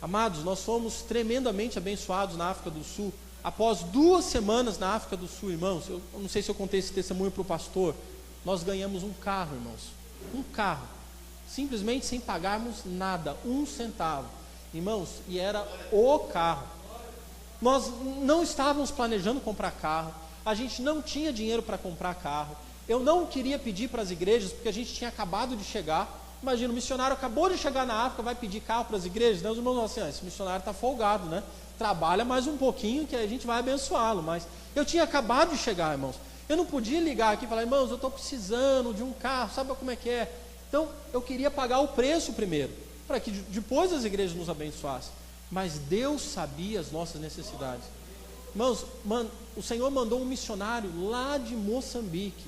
Amados, nós fomos tremendamente abençoados na África do Sul. Após 2 semanas na África do Sul, irmãos, eu não sei se eu contei esse testemunho para o pastor, nós ganhamos um carro, irmãos. Um carro. Simplesmente sem pagarmos nada, 1 centavo. Irmãos, e era o carro. Nós não estávamos planejando comprar carro, a gente não tinha dinheiro para comprar carro. Eu não queria pedir para as igrejas, porque a gente tinha acabado de chegar. Imagina, o missionário acabou de chegar na África, vai pedir carro para as igrejas. Os irmãos falam assim, esse missionário está folgado, né? Trabalha mais um pouquinho que a gente vai abençoá-lo. Mas eu tinha acabado de chegar, irmãos. Eu não podia ligar aqui e falar, irmãos, eu estou precisando de um carro, sabe como é que é? Então, eu queria pagar o preço primeiro, para que depois as igrejas nos abençoassem. Mas Deus sabia as nossas necessidades. Irmãos, o Senhor mandou um missionário lá de Moçambique.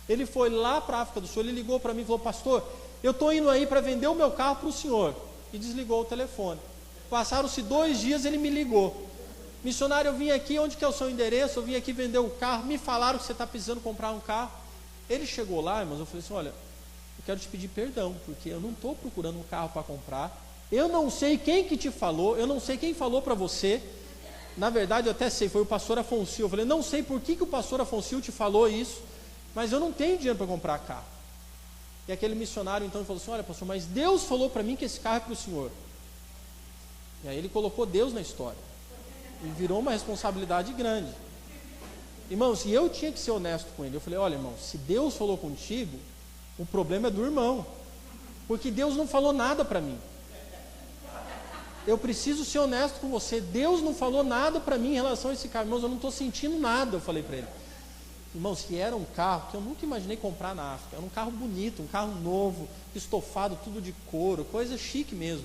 Ele foi lá para a África do Sul, ele ligou para mim e falou: pastor, eu estou indo aí para vender o meu carro para o senhor. E desligou o telefone. Passaram-se 2 dias, ele me ligou: missionário, eu vim aqui, onde que é o seu endereço? Eu vim aqui vender o carro, me falaram que você está precisando comprar um carro. Ele chegou lá, irmãos, eu falei assim: olha, eu quero te pedir perdão, porque eu não estou procurando um carro para comprar, eu não sei quem que te falou, eu não sei quem falou para você. Na verdade eu até sei, foi o pastor Afonso. Eu falei: não sei por que o pastor Afonso te falou isso, mas eu não tenho dinheiro para comprar carro. E aquele missionário então falou assim: olha, pastor, mas Deus falou para mim que esse carro é para o senhor. E aí ele colocou Deus na história, e virou uma responsabilidade grande. Irmãos, e eu tinha que ser honesto com ele. Eu falei: olha, irmão, se Deus falou contigo, o problema é do irmão, porque Deus não falou nada para mim. Eu preciso ser honesto com você. Deus não falou nada para mim em relação a esse carro. Irmãos, eu não estou sentindo nada, eu falei para ele. Irmãos, que era um carro que eu nunca imaginei comprar na África. Era um carro bonito, um carro novo, estofado, tudo de couro, coisa chique mesmo.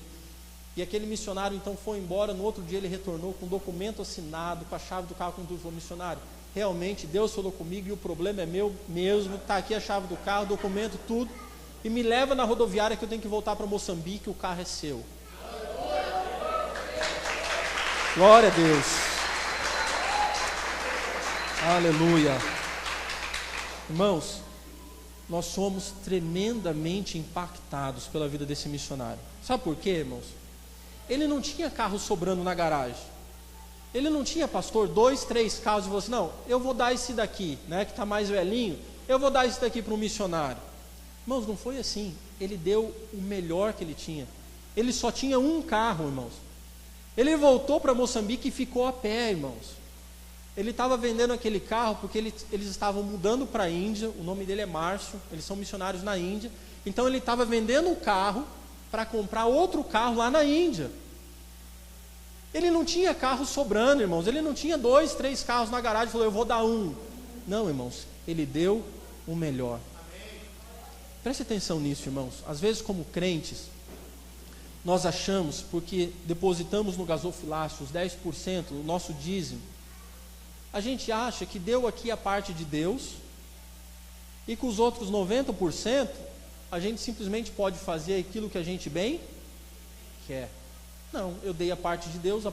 E aquele missionário então foi embora. No outro dia ele retornou com um documento assinado, com a chave do carro, com tudo. Falou: missionário, realmente Deus falou comigo e o problema é meu mesmo. Está aqui a chave do carro, documento, tudo. E me leva na rodoviária que eu tenho que voltar para Moçambique, o carro é seu. Glória a Deus. Aleluia. Irmãos, nós somos tremendamente impactados pela vida desse missionário. Sabe por quê, irmãos? Ele não tinha carro sobrando na garagem. Ele não tinha, pastor, 2, 3 carros e falou assim: não, eu vou dar esse daqui, né, que está mais velhinho, eu vou dar esse daqui para um missionário. Irmãos, não foi assim. Ele deu o melhor que ele tinha. Ele só tinha um carro, irmãos. Ele voltou para Moçambique e ficou a pé, irmãos. Ele estava vendendo aquele carro porque eles estavam mudando para a Índia. O nome dele é Márcio, eles são missionários na Índia. Então ele estava vendendo o carro para comprar outro carro lá na Índia. Ele não tinha carro sobrando, irmãos. Ele não tinha 2, 3 carros na garagem e falou: eu vou dar um. Não, irmãos, ele deu o melhor. Preste atenção nisso, irmãos. Às vezes, como crentes, nós achamos, porque depositamos no gasofilácio os 10%, o nosso dízimo, a gente acha que deu aqui a parte de Deus, e com os outros 90%, a gente simplesmente pode fazer aquilo que a gente bem quer. Não, eu dei a parte de Deus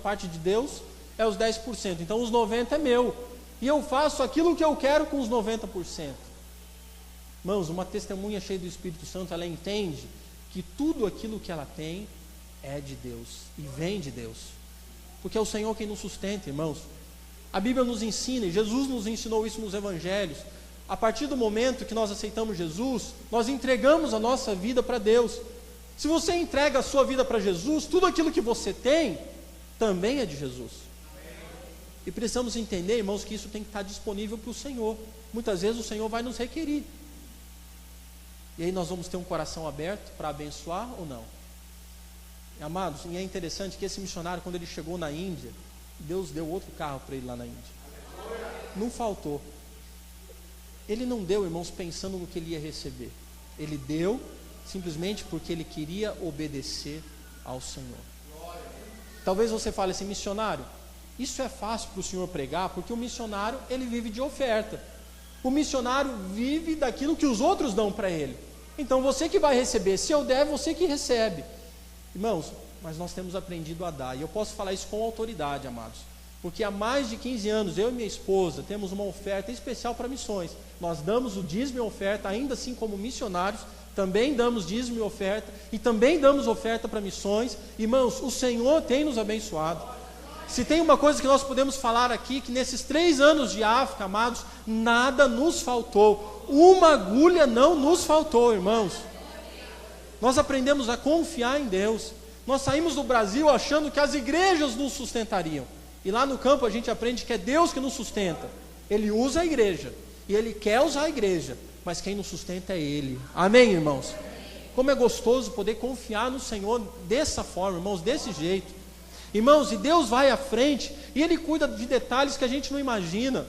é os 10%, então os 90% é meu, e eu faço aquilo que eu quero com os 90%. Irmãos, uma testemunha cheia do Espírito Santo, ela entende que tudo aquilo que ela tem é de Deus e vem de Deus, porque é o Senhor quem nos sustenta, irmãos. A Bíblia nos ensina, e Jesus nos ensinou isso nos Evangelhos. A partir do momento que nós aceitamos Jesus, nós entregamos a nossa vida para Deus. Se você entrega a sua vida para Jesus, tudo aquilo que você tem também é de Jesus. E precisamos entender, irmãos, que isso tem que estar disponível para o Senhor. Muitas vezes o Senhor vai nos requerir, e aí nós vamos ter um coração aberto para abençoar ou não? Amados, e é interessante que esse missionário, quando ele chegou na Índia, Deus deu outro carro para ele lá na Índia. Não faltou. Ele não deu, irmãos, pensando no que ele ia receber. Ele deu simplesmente porque ele queria obedecer ao Senhor. Talvez você fale assim: missionário, isso é fácil para o senhor pregar, porque o missionário, ele vive de oferta. O missionário vive daquilo que os outros dão para ele. Então você que vai receber, se eu der, você que recebe. Irmãos, mas nós temos aprendido a dar, e eu posso falar isso com autoridade, amados, porque há mais de 15 anos, eu e minha esposa temos uma oferta especial para missões. Nós damos o dízimo e oferta, ainda assim como missionários, também damos dízimo e oferta, e também damos oferta para missões. Irmãos, o Senhor tem nos abençoado. Se tem uma coisa que nós podemos falar aqui, que nesses 3 anos de África, amados, nada nos faltou, uma agulha não nos faltou, irmãos. Nós aprendemos a confiar em Deus. Nós saímos do Brasil achando que as igrejas nos sustentariam, e lá no campo a gente aprende que é Deus que nos sustenta. Ele usa a igreja, e Ele quer usar a igreja, mas quem nos sustenta é Ele. Amém, irmãos? Como é gostoso poder confiar no Senhor dessa forma, irmãos, desse jeito. Irmãos, e Deus vai à frente, e Ele cuida de detalhes que a gente não imagina,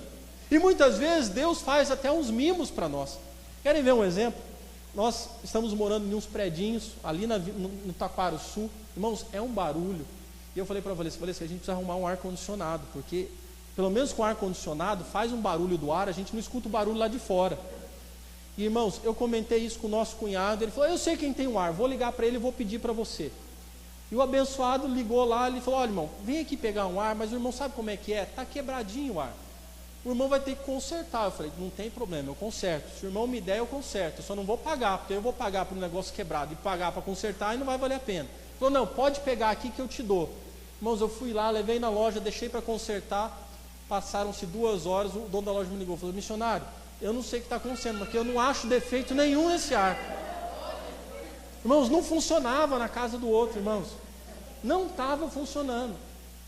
e muitas vezes Deus faz até uns mimos para nós. Querem ver um exemplo? Nós estamos morando em uns predinhos, ali no Taquaruçu. Irmãos, é um barulho. E eu falei para a Valesca, a gente precisa arrumar um ar-condicionado, porque Pelo menos com o ar-condicionado, faz um barulho do ar, a gente não escuta o barulho lá de fora. E, irmãos, eu comentei isso com o nosso cunhado, ele falou, eu sei quem tem um ar, vou ligar para ele e vou pedir para você. E o abençoado ligou lá, ele falou, olha, irmão, vem aqui pegar um ar, mas o irmão sabe como é que é? Está quebradinho o ar. O irmão vai ter que consertar. Eu falei, não tem problema, eu conserto. Se o irmão me der, eu conserto. Eu só não vou pagar, porque eu vou pagar por um negócio quebrado e pagar para consertar e não vai valer a pena. Ele falou, não, pode pegar aqui que eu te dou. Irmãos, eu fui lá, levei na loja, deixei para consertar. Passaram-se 2 horas, o dono da loja me ligou, falou, missionário, eu não sei o que está acontecendo, mas eu não acho defeito nenhum nesse ar. Irmãos, não funcionava na casa do outro, irmãos. Não estava funcionando.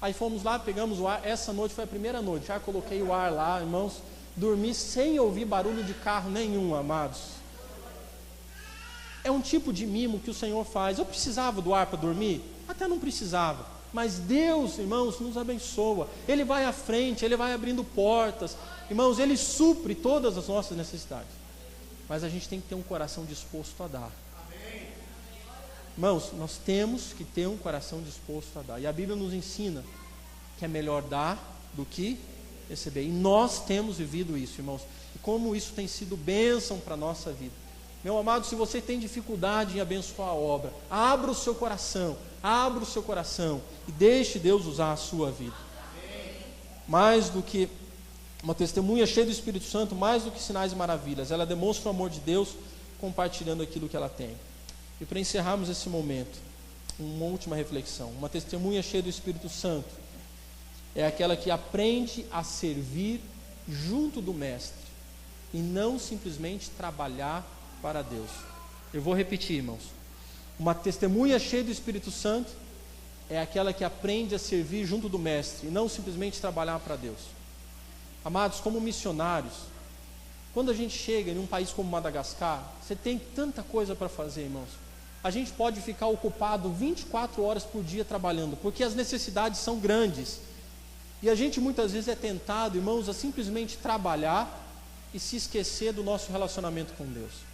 Aí fomos lá, pegamos o ar. Essa noite foi a primeira noite. Já coloquei o ar lá, irmãos. Dormi sem ouvir barulho de carro nenhum, amados. É um tipo de mimo que o Senhor faz. Eu precisava do ar para dormir? Até não precisava. Mas Deus, irmãos, nos abençoa. Ele vai à frente, Ele vai abrindo portas. Irmãos, Ele supre todas as nossas necessidades. Mas a gente tem que ter um coração disposto a dar. Irmãos, nós temos que ter um coração disposto a dar. E a Bíblia nos ensina que é melhor dar do que receber. E nós temos vivido isso, irmãos. E como isso tem sido bênção para a nossa vida. Meu amado, se você tem dificuldade em abençoar a obra, abra o seu coração e deixe Deus usar a sua vida. Mais do que uma testemunha cheia do Espírito Santo, mais do que sinais e maravilhas, ela demonstra o amor de Deus compartilhando aquilo que ela tem. E para encerrarmos esse momento, uma última reflexão. Uma testemunha cheia do Espírito Santo é aquela que aprende a servir junto do Mestre e não simplesmente trabalhar para Deus. Eu vou repetir, irmãos. Uma testemunha cheia do Espírito Santo é aquela que aprende a servir junto do Mestre e não simplesmente trabalhar para Deus. Amados, como missionários, quando a gente chega em um país como Madagascar, você tem tanta coisa para fazer, irmãos. A gente pode ficar ocupado 24 horas por dia trabalhando, porque as necessidades são grandes. E a gente muitas vezes é tentado, irmãos, a simplesmente trabalhar e se esquecer do nosso relacionamento com Deus.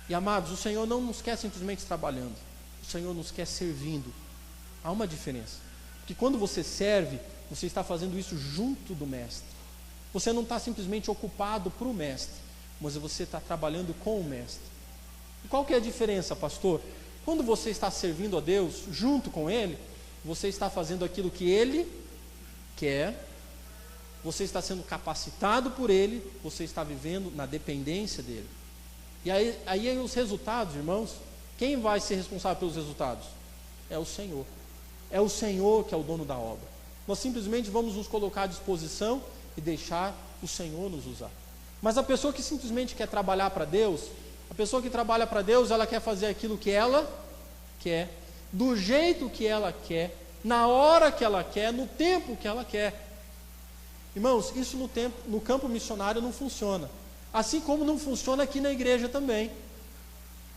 E amados, o Senhor não nos quer simplesmente trabalhando, o Senhor nos quer servindo. Há uma diferença, porque quando você serve, você está fazendo isso junto do Mestre. Você não está simplesmente ocupado para o Mestre, mas você está trabalhando com o Mestre. E qual que é a diferença, pastor? Quando você está servindo a Deus junto com Ele, você está fazendo aquilo que Ele quer, você está sendo capacitado por Ele, você está vivendo na dependência dEle. E aí os resultados, irmãos, quem vai ser responsável pelos resultados? É o Senhor. É o Senhor que é o dono da obra. Nós simplesmente vamos nos colocar à disposição e deixar o Senhor nos usar. Mas a pessoa que simplesmente quer trabalhar para Deus, a pessoa que trabalha para Deus, ela quer fazer aquilo que ela quer, do jeito que ela quer, na hora que ela quer, no tempo que ela quer. Irmãos, isso no campo missionário não funciona. Assim como não funciona aqui na igreja também.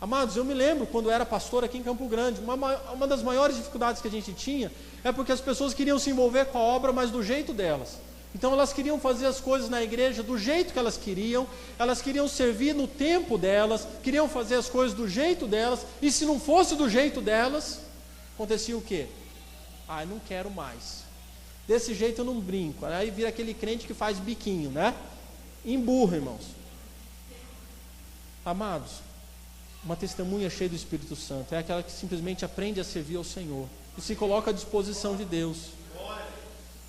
Amados, eu me lembro quando eu era pastor aqui em Campo Grande, uma das maiores dificuldades que a gente tinha é porque as pessoas queriam se envolver com a obra, mas do jeito delas. Então elas queriam fazer as coisas na igreja do jeito que elas queriam servir no tempo delas, queriam fazer as coisas do jeito delas, e se não fosse do jeito delas, acontecia o quê? Ah, não quero mais. Desse jeito eu não brinco. Aí vira aquele crente que faz biquinho, né? Emburra, irmãos. Amados, uma testemunha cheia do Espírito Santo é aquela que simplesmente aprende a servir ao Senhor e se coloca à disposição de Deus.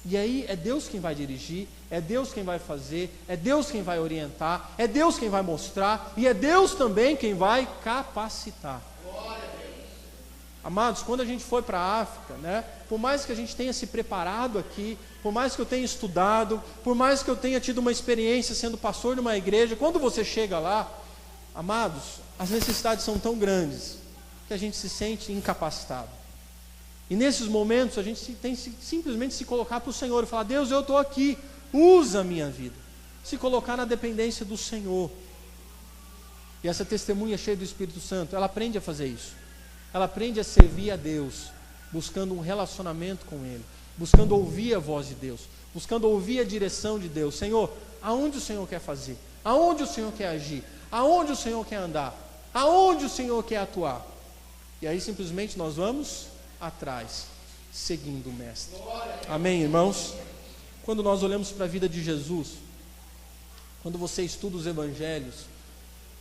E aí é Deus quem vai dirigir, é Deus quem vai fazer, é Deus quem vai orientar, é Deus quem vai mostrar e é Deus também quem vai capacitar. Amados, quando a gente foi para a África, né, por mais que a gente tenha se preparado aqui, por mais que eu tenha estudado, por mais que eu tenha tido uma experiência sendo pastor de uma igreja, quando você chega lá, amados, as necessidades são tão grandes que a gente se sente incapacitado. E nesses momentos a gente tem que simplesmente se colocar para o Senhor e falar: Deus, eu estou aqui, usa a minha vida. Se colocar na dependência do Senhor. E essa testemunha cheia do Espírito Santo, ela aprende a fazer isso. Ela aprende a servir a Deus, buscando um relacionamento com Ele, buscando ouvir a voz de Deus, buscando ouvir a direção de Deus. Senhor, aonde o Senhor quer fazer? Aonde o Senhor quer agir? Aonde o Senhor quer andar? Aonde o Senhor quer atuar? E aí simplesmente nós vamos atrás, seguindo o Mestre. Amém, irmãos? Quando nós olhamos para a vida de Jesus, quando você estuda os evangelhos,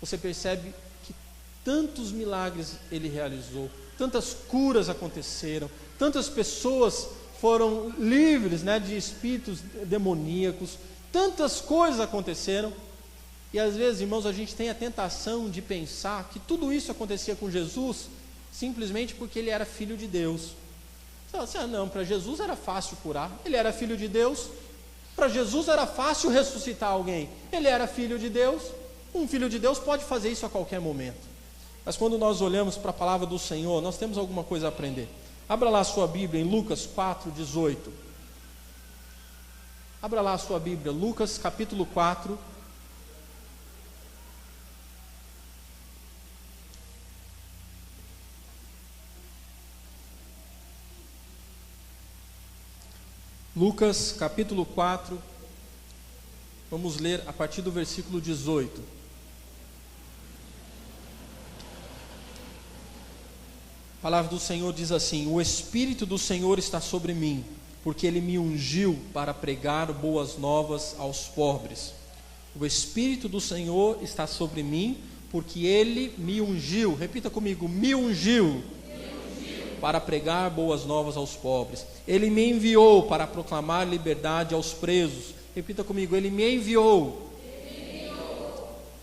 você percebe que tantos milagres ele realizou, tantas curas aconteceram, tantas pessoas foram livres, né, de espíritos demoníacos, tantas coisas aconteceram. E às vezes, irmãos, a gente tem a tentação de pensar que tudo isso acontecia com Jesus simplesmente porque ele era filho de Deus. Você fala assim, não, para Jesus era fácil curar, ele era filho de Deus. Para Jesus era fácil ressuscitar alguém, ele era filho de Deus. Um filho de Deus pode fazer isso a qualquer momento. Mas quando nós olhamos para a palavra do Senhor, nós temos alguma coisa a aprender. Abra lá a sua Bíblia em Lucas 4:18. Abra lá a sua Bíblia, Lucas capítulo 4. Lucas capítulo 4, vamos ler a partir do versículo 18. A palavra do Senhor diz assim: o Espírito do Senhor está sobre mim, porque Ele me ungiu para pregar boas novas aos pobres. O Espírito do Senhor está sobre mim, porque Ele me ungiu. Repita comigo: me ungiu para pregar boas novas aos pobres. Ele me enviou para proclamar liberdade aos presos. Repita comigo: Ele me enviou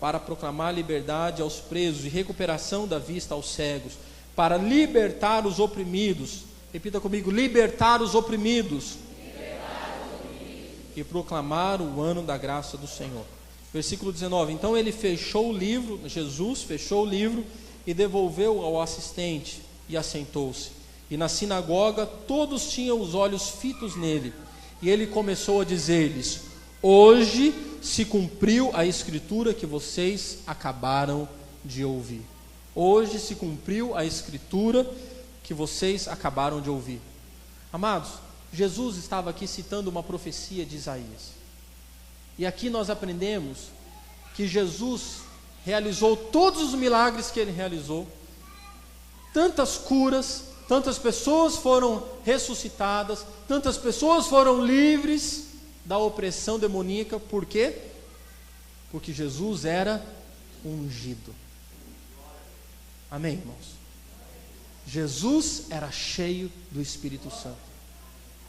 para proclamar liberdade aos presos e recuperação da vista aos cegos, para libertar os oprimidos. Repita comigo: libertar os oprimidos. E proclamar o ano da graça do Senhor. Versículo 19. Então ele fechou o livro, Jesus fechou o livro e devolveu ao assistente e assentou-se. E na sinagoga todos tinham os olhos fitos nele. E ele começou a dizer-lhes: hoje se cumpriu a escritura que vocês acabaram de ouvir. Hoje se cumpriu a escritura que vocês acabaram de ouvir. Amados, Jesus estava aqui citando uma profecia de Isaías. E aqui nós aprendemos que Jesus realizou todos os milagres que ele realizou, tantas curas, tantas pessoas foram ressuscitadas, tantas pessoas foram livres da opressão demoníaca. Por quê? Porque Jesus era ungido. Amém, irmãos? Jesus era cheio do Espírito Santo.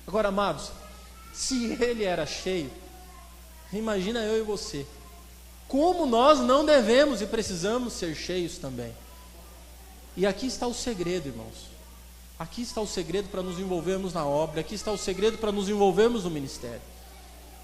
Agora, amados, se ele era cheio, imagina eu e você. Como nós não devemos e precisamos ser cheios também. E aqui está o segredo, irmãos. Aqui está o segredo para nos envolvermos na obra. Aqui está o segredo para nos envolvermos no ministério.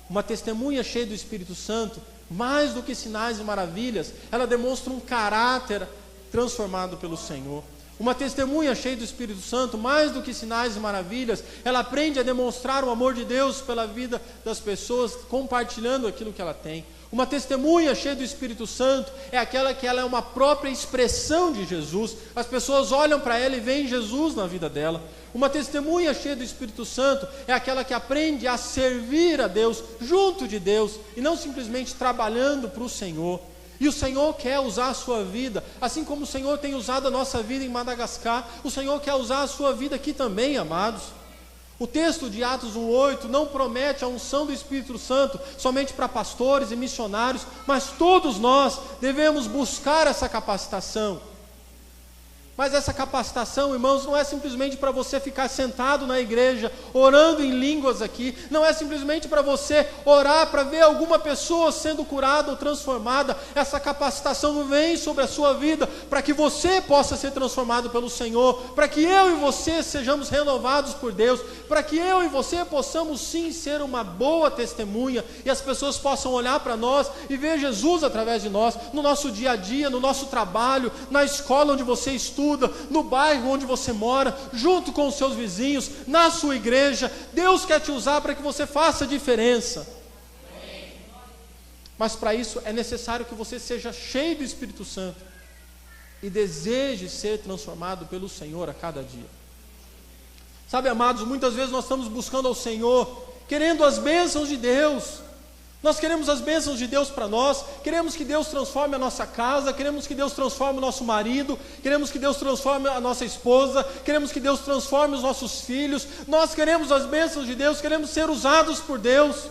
Uma testemunha cheia do Espírito Santo, mais do que sinais e maravilhas, ela demonstra um caráter transformado pelo Senhor. Uma testemunha cheia do Espírito Santo, mais do que sinais e maravilhas, ela aprende a demonstrar o amor de Deus pela vida das pessoas, compartilhando aquilo que ela tem. Uma testemunha cheia do Espírito Santo é aquela que ela é uma própria expressão de Jesus. As pessoas olham para ela e veem Jesus na vida dela. Uma testemunha cheia do Espírito Santo é aquela que aprende a servir a Deus, junto de Deus, e não simplesmente trabalhando para o Senhor. E o Senhor quer usar a sua vida, assim como o Senhor tem usado a nossa vida em Madagascar, o Senhor quer usar a sua vida aqui também, amados. O texto de Atos 1:8 não promete a unção do Espírito Santo somente para pastores e missionários, mas todos nós devemos buscar essa capacitação. Mas essa capacitação, irmãos, não é simplesmente para você ficar sentado na igreja, orando em línguas aqui. Não é simplesmente para você orar para ver alguma pessoa sendo curada ou transformada. Essa capacitação não vem sobre a sua vida para que você possa ser transformado pelo Senhor, para que eu e você sejamos renovados por Deus, para que eu e você possamos sim ser uma boa testemunha e as pessoas possam olhar para nós e ver Jesus através de nós, no nosso dia a dia, no nosso trabalho, na escola onde você estuda, no bairro onde você mora, junto com os seus vizinhos, na sua igreja. Deus quer te usar para que você faça diferença. Mas para isso é necessário que você seja cheio do Espírito Santo e deseje ser transformado pelo Senhor a cada dia. Sabe, amados, muitas vezes nós estamos buscando ao Senhor, querendo as bênçãos de Deus, Nós queremos as bênçãos de Deus para nós, queremos que Deus transforme a nossa casa, queremos que Deus transforme o nosso marido, queremos que Deus transforme a nossa esposa, queremos que Deus transforme os nossos filhos, nós queremos as bênçãos de Deus, queremos ser usados por Deus.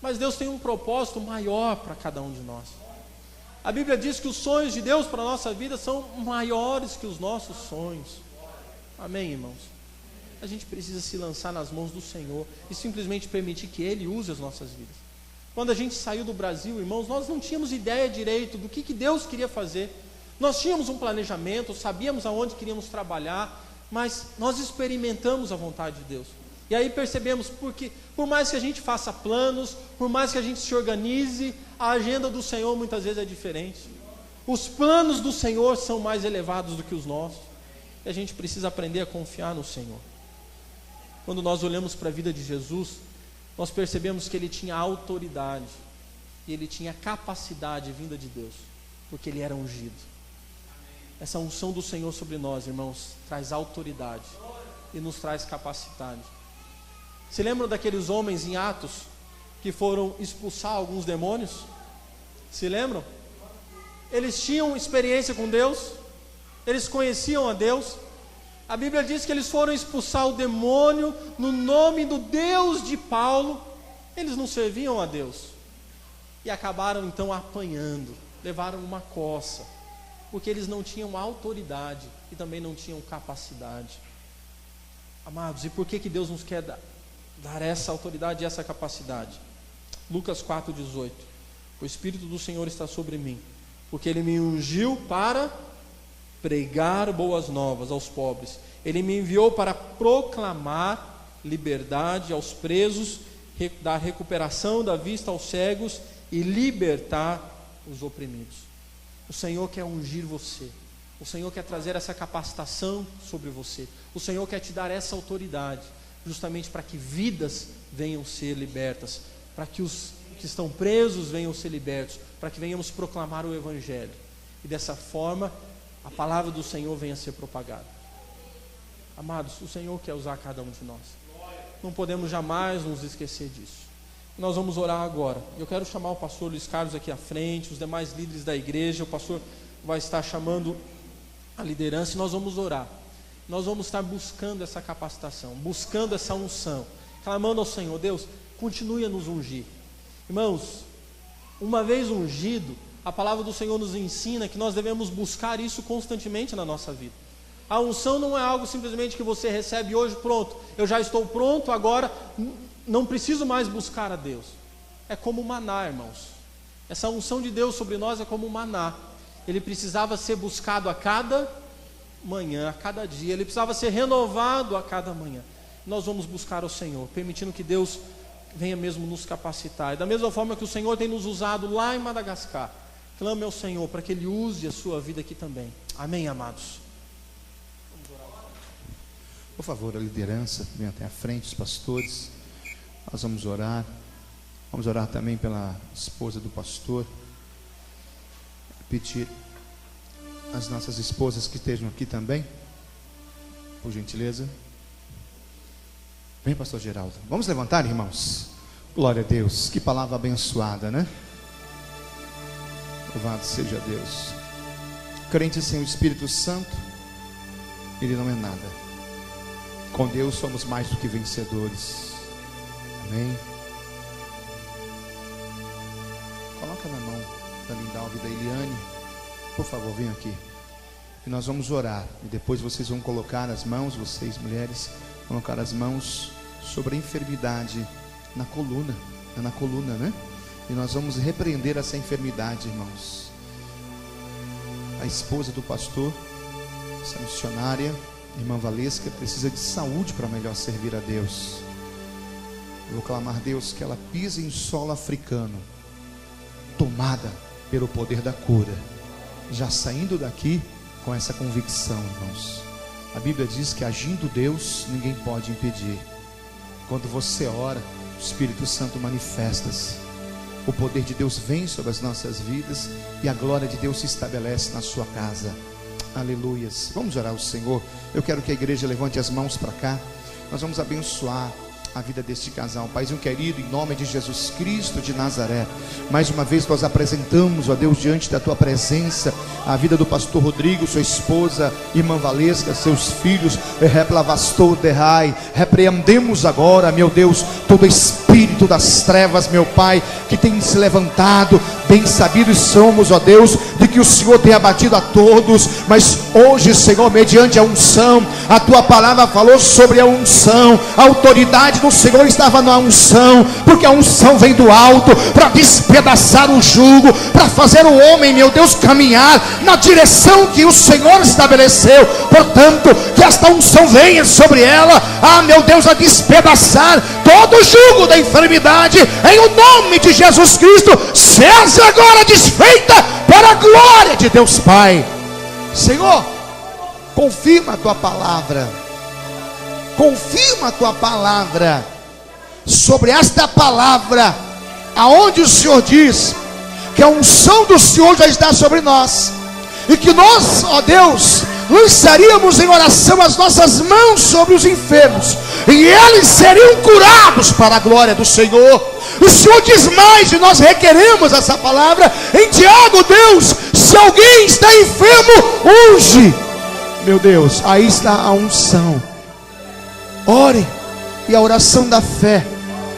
Mas Deus tem um propósito maior para cada um de nós. A Bíblia diz que os sonhos de Deus para a nossa vida são maiores que os nossos sonhos. Amém, irmãos? A gente precisa se lançar nas mãos do Senhor e simplesmente permitir que Ele use as nossas vidas. Quando a gente saiu do Brasil, irmãos, nós não tínhamos ideia direito do que Deus queria fazer. Nós tínhamos um planejamento, sabíamos aonde queríamos trabalhar, mas nós experimentamos a vontade de Deus. E aí percebemos, porque por mais que a gente faça planos, por mais que a gente se organize, a agenda do Senhor muitas vezes é diferente. Os planos do Senhor são mais elevados do que os nossos. E a gente precisa aprender a confiar no Senhor. Quando nós olhamos para a vida de Jesus, nós percebemos que Ele tinha autoridade e Ele tinha capacidade vinda de Deus, porque Ele era ungido. Essa unção do Senhor sobre nós, irmãos, traz autoridade e nos traz capacidade. Se lembram daqueles homens em Atos que foram expulsar alguns demônios? Se lembram? Eles tinham experiência com Deus, eles conheciam a Deus. A Bíblia diz que eles foram expulsar o demônio no nome do Deus de Paulo. Eles não serviam a Deus e acabaram então apanhando, levaram uma coça, porque eles não tinham autoridade e também não tinham capacidade. Amados, e por que Deus nos quer dar essa autoridade e essa capacidade? Lucas 4,18: o Espírito do Senhor está sobre mim, porque Ele me ungiu para pregar boas novas aos pobres. Ele me enviou para proclamar liberdade aos presos, dar recuperação da vista aos cegos e libertar os oprimidos. O Senhor quer ungir você. O Senhor quer trazer essa capacitação sobre você. O Senhor quer te dar essa autoridade, justamente para que vidas venham ser libertas, para que os que estão presos venham ser libertos, para que venhamos proclamar o Evangelho. E dessa forma, a palavra do Senhor venha a ser propagada. Amados, o Senhor quer usar cada um de nós. Não podemos jamais nos esquecer disso. Nós vamos orar agora. Eu quero chamar o pastor Luiz Carlos aqui à frente, os demais líderes da igreja. O pastor vai estar chamando a liderança e nós vamos orar. Nós vamos estar buscando essa capacitação, buscando essa unção, clamando ao Senhor: Deus, continue a nos ungir. Irmãos, uma vez ungido, a palavra do Senhor nos ensina que nós devemos buscar isso constantemente na nossa vida. A unção não é algo simplesmente que você recebe hoje, pronto, eu já estou pronto, agora não preciso mais buscar a Deus. É como o maná, irmãos. Essa unção de Deus sobre nós é como o maná. Ele precisava ser buscado a cada manhã, a cada dia. Ele precisava ser renovado a cada manhã. Nós vamos buscar o Senhor, permitindo que Deus venha mesmo nos capacitar. E da mesma forma que o Senhor tem nos usado lá em Madagascar, clame ao Senhor para que Ele use a sua vida aqui também. Amém, amados? Por favor, a liderança, vem até a frente, os pastores. Nós vamos orar. Vamos orar também pela esposa do pastor. Pedir as nossas esposas que estejam aqui também, por gentileza. Vem, pastor Geraldo. Vamos levantar, irmãos. Glória a Deus. Que palavra abençoada, né? Louvado seja Deus. Crente sem o Espírito Santo, ele não é nada. Com Deus somos mais do que vencedores. Amém. Coloca na mão da Lindalva e da Eliane. Por favor, venham aqui. E nós vamos orar. E depois vocês vão colocar as mãos, vocês mulheres, colocar as mãos sobre a enfermidade na coluna. É na coluna, né? E nós vamos repreender essa enfermidade, irmãos. A esposa do pastor, essa missionária, irmã Valesca, precisa de saúde para melhor servir a Deus. Eu vou clamar a Deus que ela pise em solo africano, tomada pelo poder da cura, já saindo daqui com essa convicção, irmãos. A Bíblia diz que agindo Deus, ninguém pode impedir. Quando você ora, o Espírito Santo manifesta-se. O poder de Deus vem sobre as nossas vidas e a glória de Deus se estabelece na sua casa. Aleluias. Vamos orar ao Senhor. Eu quero que a igreja levante as mãos para cá. Nós vamos abençoar a vida deste casal. Paizinho querido, em nome de Jesus Cristo de Nazaré, mais uma vez nós apresentamos, ó Deus, diante da tua presença, a vida do pastor Rodrigo, sua esposa, irmã Valesca, seus filhos. Repreendemos agora, meu Deus, todo espírito das trevas, meu Pai, que tem se levantado. Bem sabidos somos, ó Deus, de que o Senhor tem abatido a todos, mas hoje, Senhor, mediante a unção, a tua palavra falou sobre a unção. A autoridade do Senhor estava na unção, porque a unção vem do alto para despedaçar o jugo, para fazer o homem, meu Deus, caminhar na direção que o Senhor estabeleceu. Portanto, que esta unção venha sobre ela, meu Deus, a despedaçar todo o jugo da enfermidade, em o nome de Jesus Cristo. Seja agora desfeita para a glória de Deus Pai. Senhor, confirma a tua palavra, confirma a tua palavra sobre esta palavra, aonde o Senhor diz que a unção do Senhor já está sobre nós, e que nós, ó Deus, lançaríamos em oração as nossas mãos sobre os enfermos, e eles seriam curados para a glória do Senhor. O Senhor diz mais, e nós requeremos essa palavra em Tiago, Deus, se alguém está enfermo, unge. Meu Deus, aí está a unção. Ore, e a oração da fé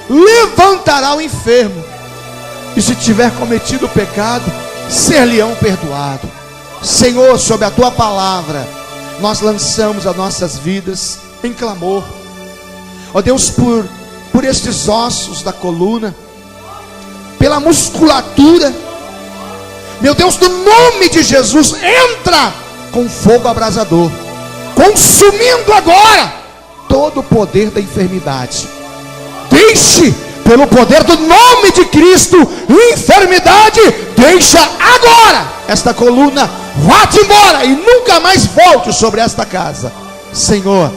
levantará o enfermo, e se tiver cometido pecado, ser-lhe-ão perdoado. Senhor, sob a tua palavra, nós lançamos as nossas vidas em clamor, ó Deus, por estes ossos da coluna, pela musculatura, meu Deus, no nome de Jesus, entra com fogo abrasador, consumindo agora todo o poder da enfermidade. Deixe, pelo poder do nome de Cristo, enfermidade, deixa agora esta coluna, vá-te embora e nunca mais volte sobre esta casa. Senhor,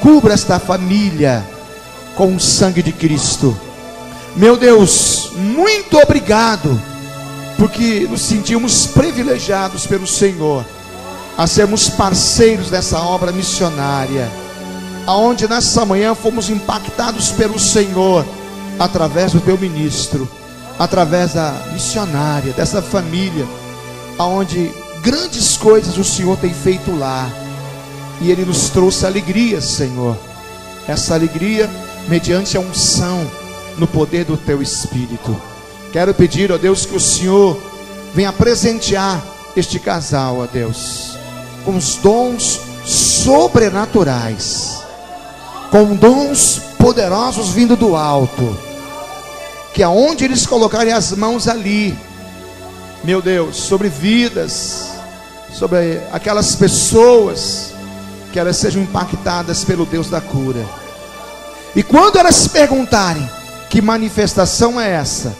cubra esta família com o sangue de Cristo. Meu Deus, muito obrigado, porque nos sentimos privilegiados pelo Senhor a sermos parceiros dessa obra missionária, aonde nessa manhã fomos impactados pelo Senhor através do teu ministro, através da missionária, dessa família, aonde grandes coisas o Senhor tem feito lá, e Ele nos trouxe alegria, Senhor. Essa alegria mediante a unção no poder do teu Espírito. Quero pedir, ó Deus, que o Senhor venha presentear este casal, ó Deus, com os dons sobrenaturais, com dons poderosos vindo do alto, que aonde eles colocarem as mãos ali, meu Deus, sobre vidas, sobre aquelas pessoas, que elas sejam impactadas pelo Deus da cura. E quando elas se perguntarem que manifestação é essa,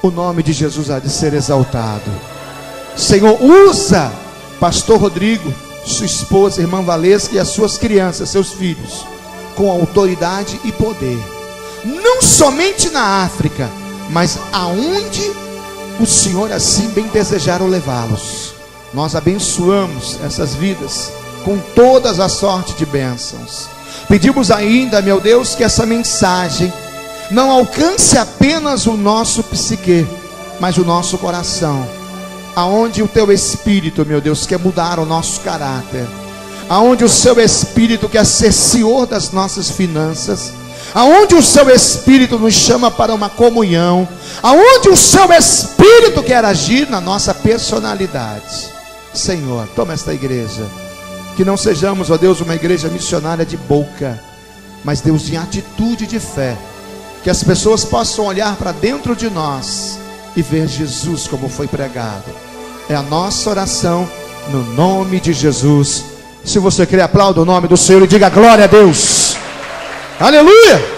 o nome de Jesus há de ser exaltado. Senhor, usa pastor Rodrigo, sua esposa, irmã Valesca, e as suas crianças, seus filhos, com autoridade e poder, não somente na África, mas aonde o Senhor assim bem desejaram levá-los. Nós abençoamos essas vidas com todas as sortes de bênçãos. Pedimos ainda, meu Deus, que essa mensagem não alcance apenas o nosso psique, mas o nosso coração, aonde o teu Espírito, meu Deus, quer mudar o nosso caráter, aonde o seu Espírito quer ser Senhor das nossas finanças, aonde o seu Espírito nos chama para uma comunhão, aonde o seu Espírito quer agir na nossa personalidade. Senhor, toma esta igreja, que não sejamos, ó Deus, uma igreja missionária de boca, mas Deus, de atitude de fé, que as pessoas possam olhar para dentro de nós e ver Jesus como foi pregado. É a nossa oração no nome de Jesus. Se você crê, aplauda o nome do Senhor e diga glória a Deus. Aleluia!